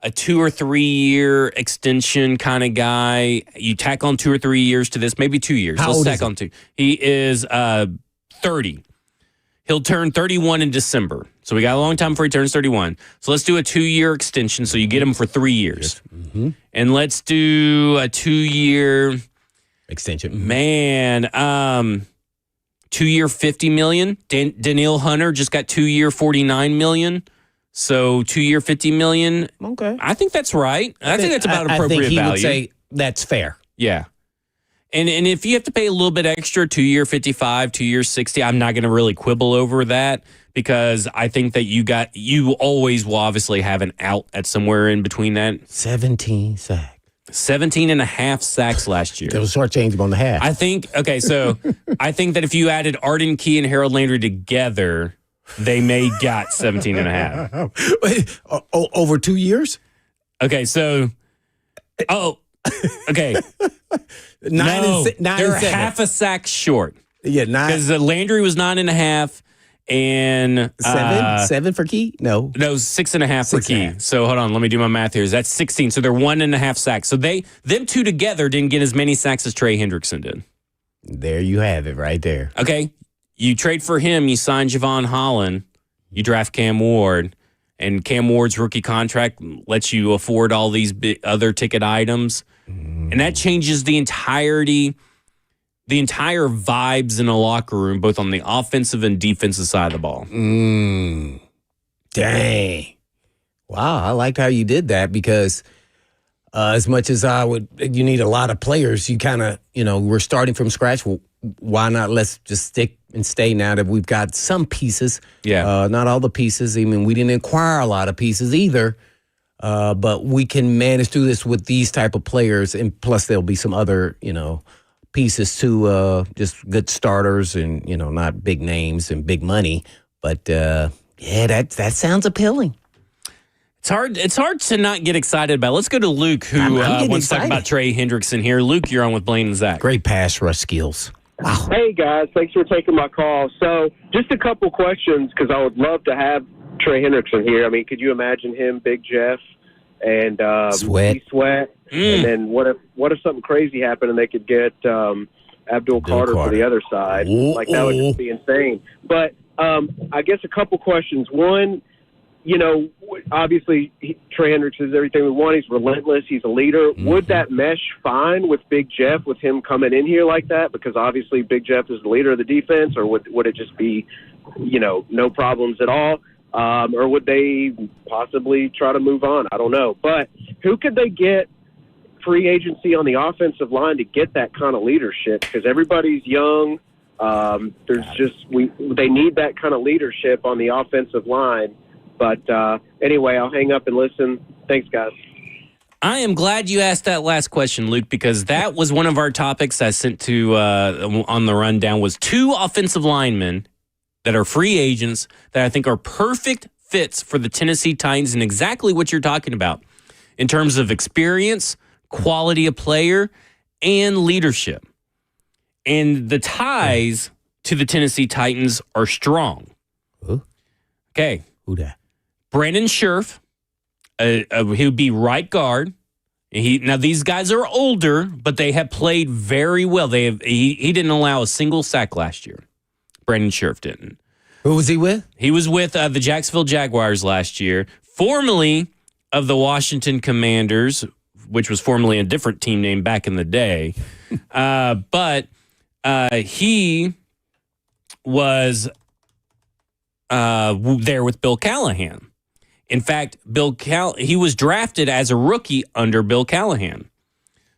a 2 or 3 year extension kind of guy. You tack on 2 or 3 years to this, maybe 2 years. How old is he? On 2. He is 30. He'll turn 31 in December. So we got a long time before he turns 31. So let's do a 2-year extension so you get him for 3 years. Mm-hmm. And let's do a 2-year extension. Man, 2-year $50 million. Daniil Hunter just got 2-year $49 million. So 2-year $50 million. Okay. I think that's right. I think that's about appropriate value. I think he value. would say that's fair. Yeah. And if you have to pay a little bit extra, 2-year 55, 2-year 60, I'm not going to really quibble over that because I think that you always will obviously have an out at somewhere in between that. 17 sacks. 17 and a half sacks last year. They'll start changing on the half. I think that if you added Arden Key and Harold Landry together, they may got 17 and a half. Wait, over 2 years? Okay, so, okay. They're half a sack short. Yeah, 9. Because Landry was 9.5 and 7 for Key? No, 6.5 for Key. So hold on, let me do my math here. That's 16. So they're 1.5 sacks. So them two together didn't get as many sacks as Trey Hendrickson did. There you have it, right there. Okay, you trade for him. You sign Javon Holland. You draft Cam Ward, and Cam Ward's rookie contract lets you afford all these other ticket items, and that changes the entire vibes in a locker room, both on the offensive and defensive side of the ball. Dang. Wow, I liked how you did that because as much as you need a lot of players, you kind of, we're starting from scratch. Well, why not let's just stick and stay now that we've got some pieces. Yeah. Not all the pieces. I mean, we didn't acquire a lot of pieces either. But we can manage through this with these type of players, and plus there'll be some other, pieces too, just good starters and, not big names and big money. But, that sounds appealing. It's hard to not get excited about. Let's go to Luke, who wants to talk about Trey Hendrickson here. Luke, you're on with Blaine and Zach. Great pass rush skills. Wow. Hey, guys. Thanks for taking my call. So just a couple questions because I would love to have Trey Hendrickson here. I mean, could you imagine him, Big Jeff, and Sweat? And then what if something crazy happened and they could get Abdul Carter for the other side? Like, that would just be insane. But I guess a couple questions. One, obviously Trey Hendrickson is everything we want. He's relentless. He's a leader. Mm-hmm. Would that mesh fine with Big Jeff, with him coming in here like that? Because obviously Big Jeff is the leader of the defense, or would it just be, no problems at all? Or would they possibly try to move on? I don't know. But who could they get free agency on the offensive line to get that kind of leadership? Because everybody's young. They need that kind of leadership on the offensive line. But anyway, I'll hang up and listen. Thanks, guys. I am glad you asked that last question, Luke, because that was one of our topics I sent to on the rundown was 2 offensive linemen that are free agents that I think are perfect fits for the Tennessee Titans and exactly what you're talking about. in terms of experience, quality of player, and leadership. And the ties to the Tennessee Titans are strong. Okay. Who that? Brandon Scherf, he would be right guard. Now these guys are older, but they have played very well. He didn't allow a single sack last year. Brandon Scherf didn't. Who was he with? He was with the Jacksonville Jaguars last year, formerly of the Washington Commanders, which was formerly a different team name back in the day. But he was there with Bill Callahan. In fact, he was drafted as a rookie under Bill Callahan.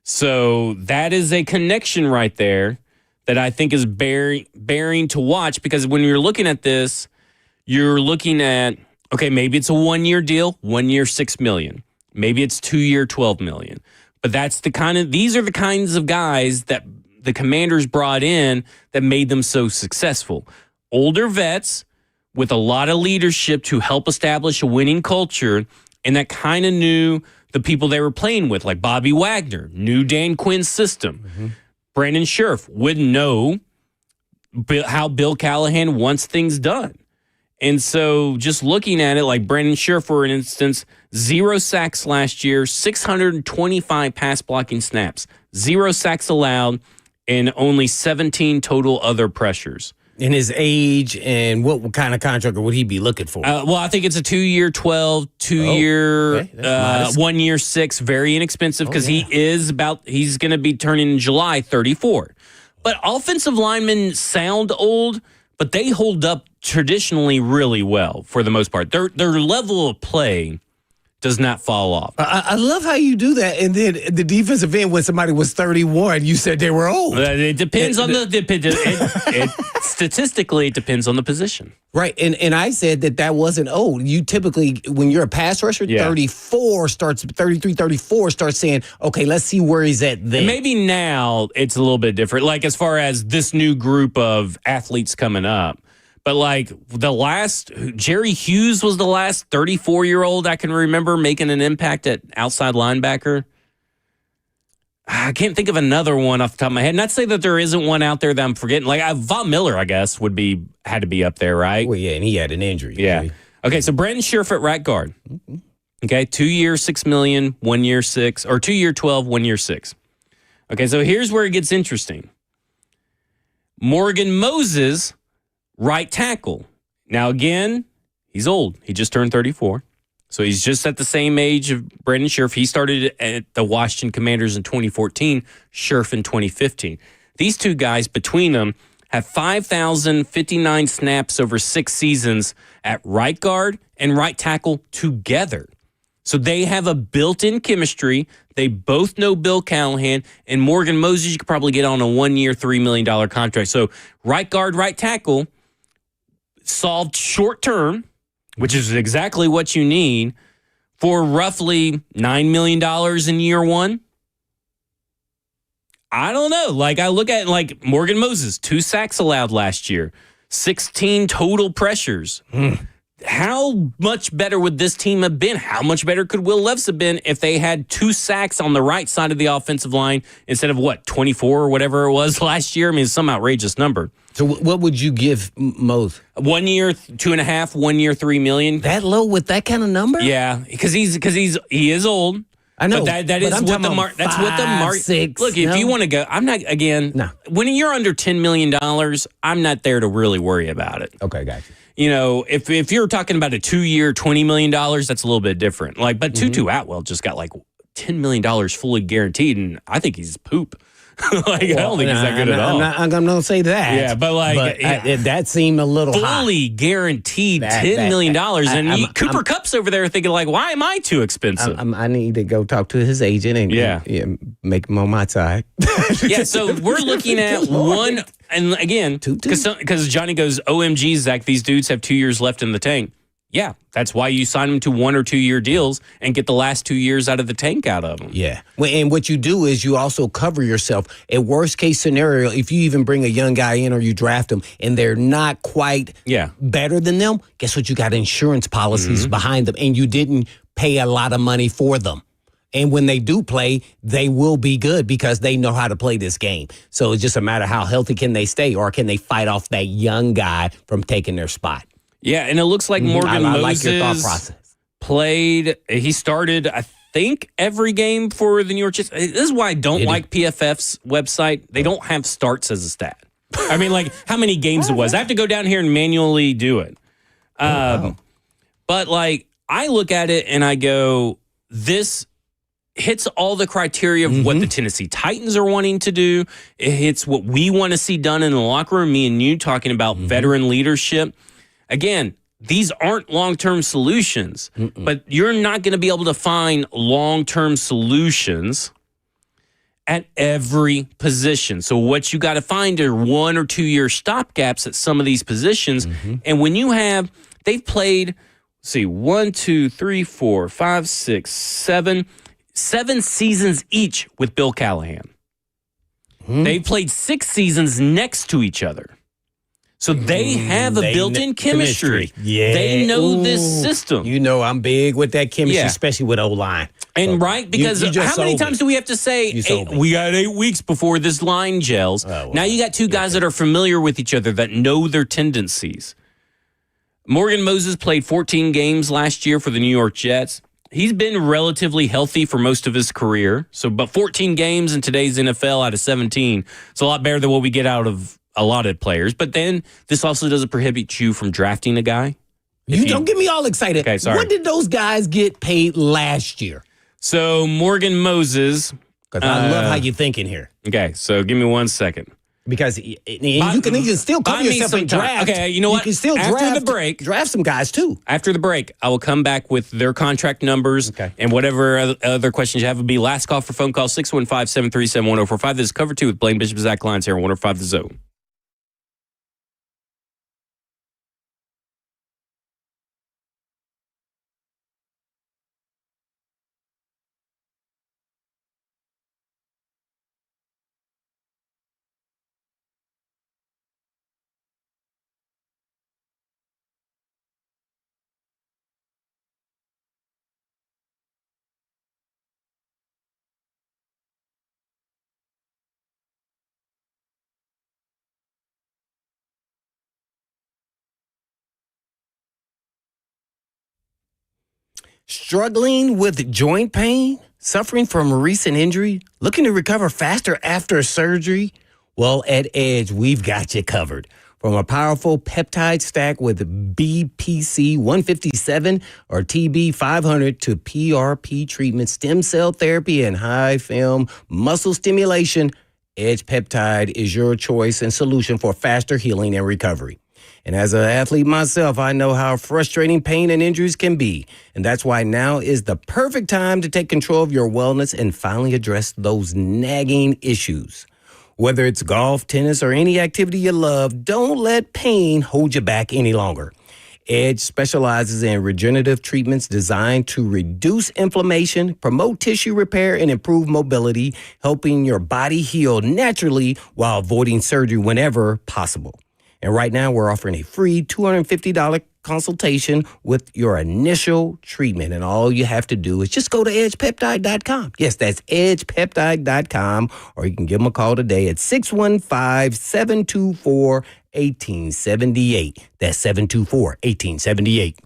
So that is a connection right there that I think is bearing to watch, because when you're looking at this, you're looking at, okay, maybe it's a 1-year deal, 1 year, $6 million. Maybe it's 2 year, $12 million. But these are the kinds of guys that the Commanders brought in that made them so successful. Older vets with a lot of leadership to help establish a winning culture, and that kind of knew the people they were playing with, like Bobby Wagner, knew Dan Quinn's system. Mm-hmm. Brandon Scherf would know how Bill Callahan wants things done. And so just looking at it, like Brandon Scherf, for instance, 0 sacks last year, 625 pass blocking snaps, 0 sacks allowed, and only 17 total other pressures. In his age, and what kind of contract would he be looking for? Well, I think it's a 2 year, 12, 2 year, 1 year, 6, very inexpensive, because he's going to be turning in July 34. But offensive linemen sound old, but they hold up traditionally really well for the most part. Their level of play does not fall off. I love how you do that. And then the defensive end, when somebody was 31, you said they were old. It depends on statistically, it depends on the position. Right. And I said that wasn't old. You typically, when you're a pass rusher, 33, 34 starts saying, okay, let's see where he's at then. And maybe now it's a little bit different. Like as far as this new group of athletes coming up. But like Jerry Hughes was the last 34-year-old I can remember making an impact at outside linebacker. I can't think of another one off the top of my head. Not to say that there isn't one out there that I'm forgetting. Like Von Miller, I guess, had to be up there, right? Well, yeah, and he had an injury. Yeah. Right? Okay, so Brandon Scherf at right guard. Okay, 2 year, $6 million, 1 year, 6, or 2 year, 12, 1 year, 6. Okay, so here's where it gets interesting. Morgan Moses, right tackle. Now, again, he's old. He just turned 34. So he's just at the same age of Brandon Scherf. He started at the Washington Commanders in 2014, Scherf in 2015. These two guys, between them, have 5,059 snaps over 6 seasons at right guard and right tackle together. So they have a built-in chemistry. They both know Bill Callahan, and Morgan Moses, you could probably get on a 1 year, $3 million contract. So right guard, right tackle, solved short term, which is exactly what you need, for roughly $9 million in year 1. I don't know. Like I look at like Morgan Moses, 2 sacks allowed last year, 16 total pressures. How much better would this team have been? How much better could Will Levis have been if they had 2 sacks on the right side of the offensive line instead of 24 or whatever it was last year? I mean, it's some outrageous number. So what would you give Mose? 1 year, 2.5, 1 year, $3 million. That low with that kind of number? Yeah, because he is old. I know. But that's what the market. That's what the market. Look, if you want to go, I'm not again. No. When you're under $10 million, I'm not there to really worry about it. Okay, gotcha. You know, if you're talking about a 2 year, $20 million, that's a little bit different. Like, but Tutu Atwell just got like $10 million fully guaranteed, and I think he's poop. I don't think he's that good at all. I'm going to say that. Yeah, but that seemed a little fully high. Guaranteed $10 million. And Cooper Kupp's over there thinking like, why am I too expensive? I need to go talk to his agent and make him on my side. Yeah, so we're looking at one, and again, because Johnny goes, OMG, Zach, these dudes have 2 years left in the tank. Yeah, that's why you sign them to 1 or 2 year deals and get the last 2 years out of the tank out of them. Yeah. And what you do is you also cover yourself. At worst case scenario, if you even bring a young guy in or you draft them and they're not quite better than them, guess what? You got insurance policies behind them and you didn't pay a lot of money for them. And when they do play, they will be good because they know how to play this game. So it's just a matter of how healthy can they stay, or can they fight off that young guy from taking their spot? Yeah, and it looks like Morgan I Moses like your thought process. played. He started, I think, every game for the New York Jets. This is why I don't like PFF's website. They don't have starts as a stat. I mean, like how many games it was. I have to go down here and manually do it. But like I look at it and I go, this hits all the criteria of what the Tennessee Titans are wanting to do. It hits what we want to see done in the locker room. Me and you talking about veteran leadership. Again, these aren't long-term solutions, but you're not going to be able to find long-term solutions at every position. So what you got to find are 1 or 2 year stopgaps at some of these positions. And when you have, they've played, let's see, 1, 2, 3, 4, 5, 6, 7 seasons each with Bill Callahan. They've played 6 seasons next to each other. So they have a built-in chemistry. Yeah. They know this system. You know, I'm big with that chemistry, especially with O-line. And right, because how many times do we have to say, we got 8 weeks before this line gels? Now you got 2 guys that are familiar with each other, that know their tendencies. Morgan Moses played 14 games last year for the New York Jets. He's been relatively healthy for most of his career. So, but 14 games in today's NFL out of 17, it's a lot better than what we get out of a lot of players. But then this also doesn't prohibit you from drafting a guy. You don't get me all excited. Okay, sorry. What did those guys get paid last year? So Morgan Moses. Because I love how you're thinking here. Okay, so give me 1 second. Because you can still cover yourself in draft. Okay, you know what? You can still draft some guys too. After the break, I will come back with their contract numbers and whatever other questions you have. Will be last call for phone call 615-737-1045. This is Cover 2 with Blaine Bishop, Zach Lyons here on 105 The Zone. Struggling with joint pain, suffering from a recent injury, looking to recover faster after surgery? Well, at Edge, we've got you covered. From a powerful peptide stack with BPC 157 or TB 500 to PRP treatment, stem cell therapy, and high film muscle stimulation, Edge Peptide is your choice and solution for faster healing and recovery. And as an athlete myself, I know how frustrating pain and injuries can be. And that's why now is the perfect time to take control of your wellness and finally address those nagging issues. Whether it's golf, tennis, or any activity you love, don't let pain hold you back any longer. Edge specializes in regenerative treatments designed to reduce inflammation, promote tissue repair, and improve mobility, helping your body heal naturally while avoiding surgery whenever possible. And right now, we're offering a free $250 consultation with your initial treatment. And all you have to do is just go to edgepeptide.com. Yes, that's edgepeptide.com. Or you can give them a call today at 615-724-1878. That's 724-1878.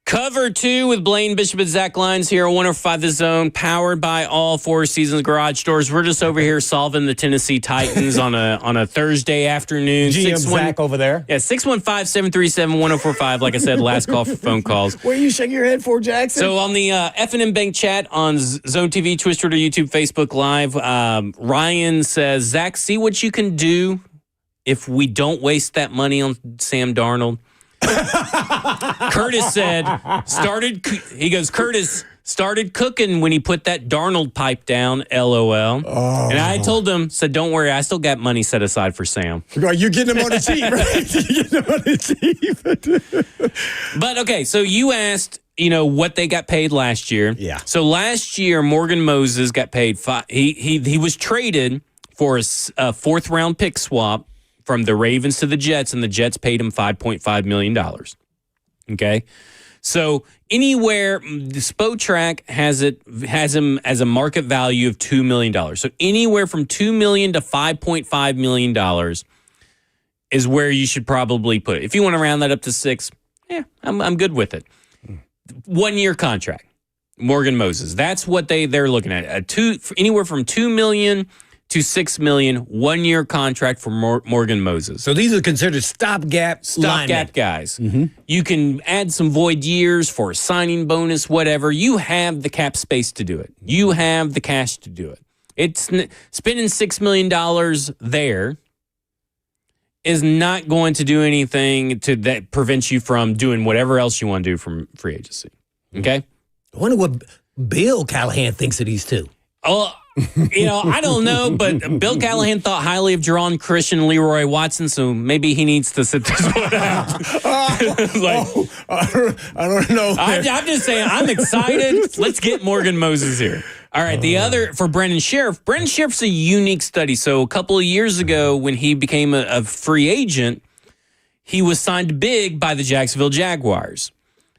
Cover 2 with Blaine Bishop and Zach Lyons here on 105 The Zone, powered by all Four Seasons garage doors. We're just over here solving the Tennessee Titans on a Thursday afternoon. GM Zach over there. Yeah, 615-737-1045. Like I said, last call for phone calls. Where you shake your head for, Jackson? So on the F&M Bank chat on Zone TV, Twitch, Twitter, YouTube, Facebook Live, Ryan says, Zach, see what you can do if we don't waste that money on Sam Darnold. Curtis said, Curtis started cooking when he put that Darnold pipe down, LOL. Oh. And I told him, said, don't worry, I still got money set aside for Sam. You're getting him on the cheap, right? You're getting him on the cheap. But, okay, so you asked, what they got paid last year. Yeah. So last year, Morgan Moses got paid, he was traded for a fourth-round pick swap from the Ravens to the Jets, and the Jets paid him $5.5 million. Okay? So anywhere, Spotrac has him as a market value of $2 million. So anywhere from $2 million to $5.5 million is where you should probably put it. If you want to round that up to $6 million, I'm good with it. 1 year contract, Morgan Moses. That's what they're looking at. Anywhere from $2 million to $6 million, 1 year contract for Morgan Moses. So these are considered stopgap guys. Mm-hmm. You can add some void years for a signing bonus, whatever. You have the cap space to do it. You have the cash to do it. It's spending $6 million there is not going to do anything that prevents you from doing whatever else you want to do from free agency. Okay? I wonder what Bill Callahan thinks of these two. Oh, I don't know, but Bill Callahan thought highly of Jerron Christian and Leroy Watson, so maybe he needs to sit this one out. I don't know. I'm just saying, I'm excited. Let's get Morgan Moses here. All right, the other, for Brendan Scherff's a unique study. So a couple of years ago, when he became a free agent, he was signed big by the Jacksonville Jaguars.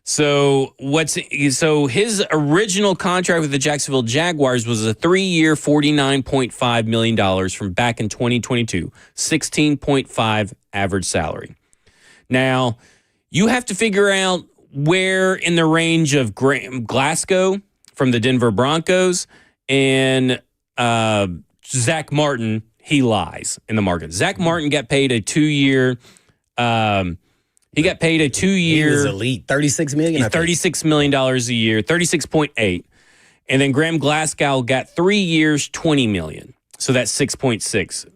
So his original contract with the Jacksonville Jaguars was a 3-year, $49.5 million from back in 2022, 16.5 average salary. Now, you have to figure out where in the range of Glasgow from the Denver Broncos and Zach Martin, he lies in the market. Zach Martin got paid a 2-year He got paid a 2-year. He was elite, $36 million. $36 million a year, 36.8. And then Graham Glasgow got 3 years, $20 million. So that's 6.6.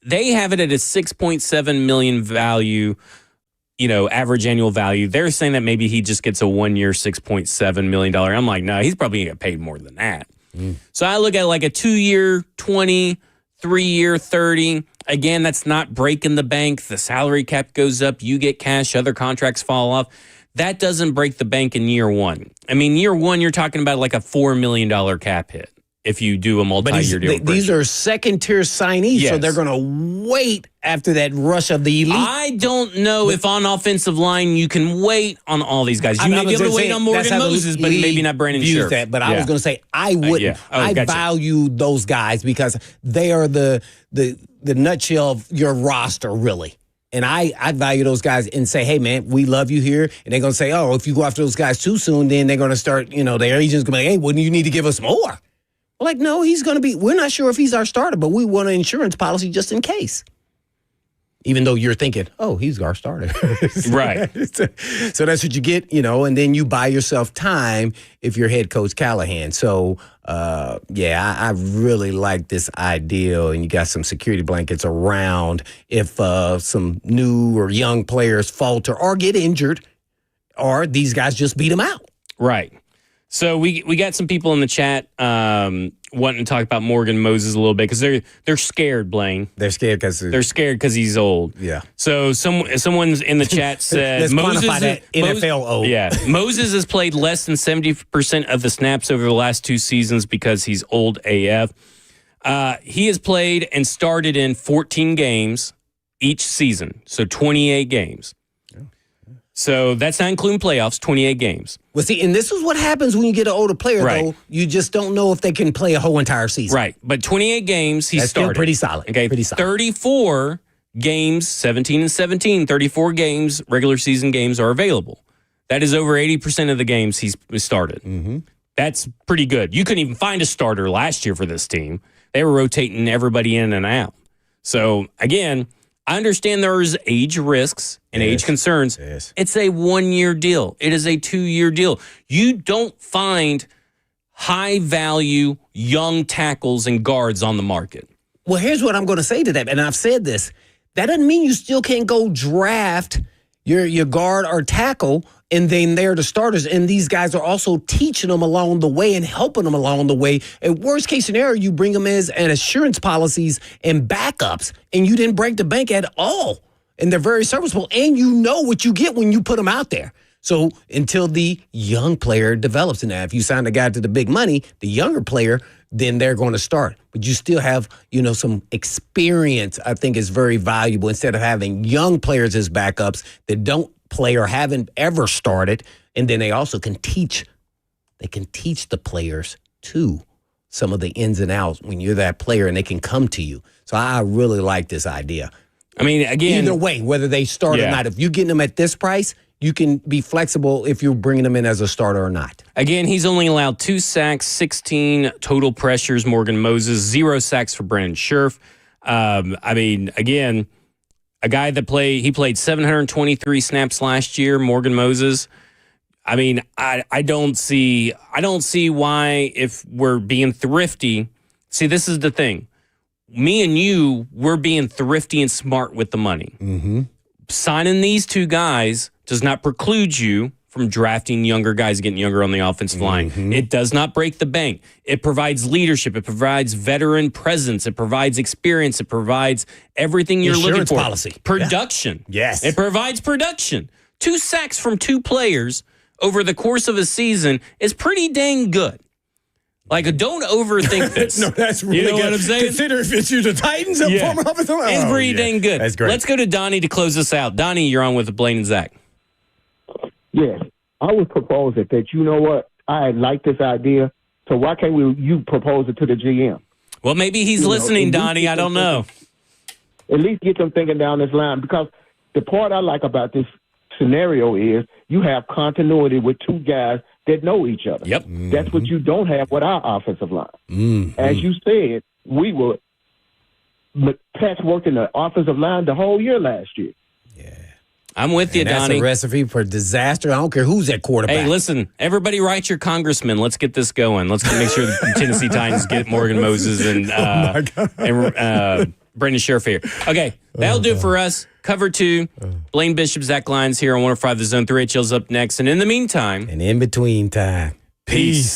They have it at a 6.7 million value, average annual value. They're saying that maybe he just gets a 1 year, $6.7 million. I'm like, no, he's probably going to get paid more than that. So I look at like a 2-year, 20, 3-year, 30. Again, that's not breaking the bank. The salary cap goes up. You get cash. Other contracts fall off. That doesn't break the bank in year one. I mean, year one, you're talking about like a $4 million cap hit if you do a multi-year deal. These are second-tier signees, so they're going to wait after that rush of the elite. I don't know if on offensive line you can wait on all these guys. You may be able to wait on Morgan Moses, but maybe not Brandon Scherff. But I was going to say I wouldn't. I value those guys because they are the nutshell of your roster, really. And I value those guys and say, hey, man, we love you here. And they're going to say, oh, if you go after those guys too soon, then they're going to start, their agent's going to be like, hey, wouldn't you need to give us more? Like, no, he's going to be, we're not sure if he's our starter, but we want an insurance policy just in case. Even though you're thinking, oh, he's our starter. Right. So that's what you get, and then you buy yourself time if you're head coach Callahan. So, I really like this idea, and you got some security blankets around if some new or young players falter or get injured, or these guys just beat them out. Right. So we got some people in the chat wanting to talk about Morgan Moses a little bit because they're scared, Blaine. They're scared because he's old. Yeah. So someone's in the chat said let's quantify that NFL old. Yeah. Moses has played less than 70% of the snaps over the last 2 seasons because he's old AF. He has played and started in 14 games each season, so 28 games. So that's not including playoffs, 28 games. Well, see, and this is what happens when you get an older player, though. You just don't know if they can play a whole entire season. Right. But 28 games, he started. Still pretty solid. Okay. Pretty solid. 34 games, 17 and 17, 34 games, regular season games are available. That is over 80% of the games he's started. Mm-hmm. That's pretty good. You couldn't even find a starter last year for this team. They were rotating everybody in and out. So, again, I understand there's age risks and age concerns. Yes. It's a 1-year deal. It is a 2-year deal. You don't find high-value young tackles and guards on the market. Well, here's what I'm going to say to that, and I've said this. That doesn't mean you still can't go draft your guard or tackle, and then they're the starters. And these guys are also teaching them along the way and helping them along the way. At worst case scenario, you bring them as an assurance policies and backups, and you didn't break the bank at all. And they're very serviceable, and you know what you get when you put them out there. So until the young player develops, and now if you sign the guy to the big money, the younger player, then they're going to start. But you still have, some experience, I think is very valuable instead of having young players as backups that don't play or haven't ever started. And then they also can teach. They can teach the players, too, some of the ins and outs when you're that player, and they can come to you. So I really like this idea. I mean, again, either way, whether they start or not, if you're getting them at this price, you can be flexible if you're bringing them in as a starter or not. Again, he's only allowed 2 sacks, 16 total pressures, Morgan Moses, 0 sacks for Brandon Scherf. Again, a guy that played 723 snaps last year, Morgan Moses. I mean, I don't see why, if we're being thrifty. See, this is the thing. Me and you, we're being thrifty and smart with the money. Mm-hmm. Signing these 2 guys does not preclude you from drafting younger guys, getting younger on the offensive line. It does not break the bank. It provides leadership. It provides veteran presence. It provides experience. It provides everything you're looking for. Policy. Production. Yeah. Yes. It provides production. 2 sacks from 2 players over the course of a season is pretty dang good. Like, don't overthink this. No, that's really good. What I'm saying? Consider if it's you, the Titans, and former offensive line. It's pretty dang good. That's great. Let's go to Donnie to close this out. Donnie, you're on with Blaine and Zach. Yes, I would propose it that, you know what, I like this idea, so why can't you propose it to the GM? Well, maybe he's listening, Donnie. I don't know. At least get them thinking down this line, because the part I like about this scenario is you have continuity with 2 guys that know each other. Yep. That's what you don't have with our offensive line. As you said, we were patchworking the offensive line the whole year last year. I'm with you, Donnie. That's Donnie. a recipe for disaster. I don't care who's at quarterback. Hey, listen, everybody write your congressman. Let's get this going. Let's make sure the Tennessee Titans get Morgan Moses and Brendan Scherf here. Okay, that'll do it for us. Cover 2, Blaine Bishop, Zach Lyons here on 105 The Zone. 3HL's up next. And in the meantime. And in between time. Peace.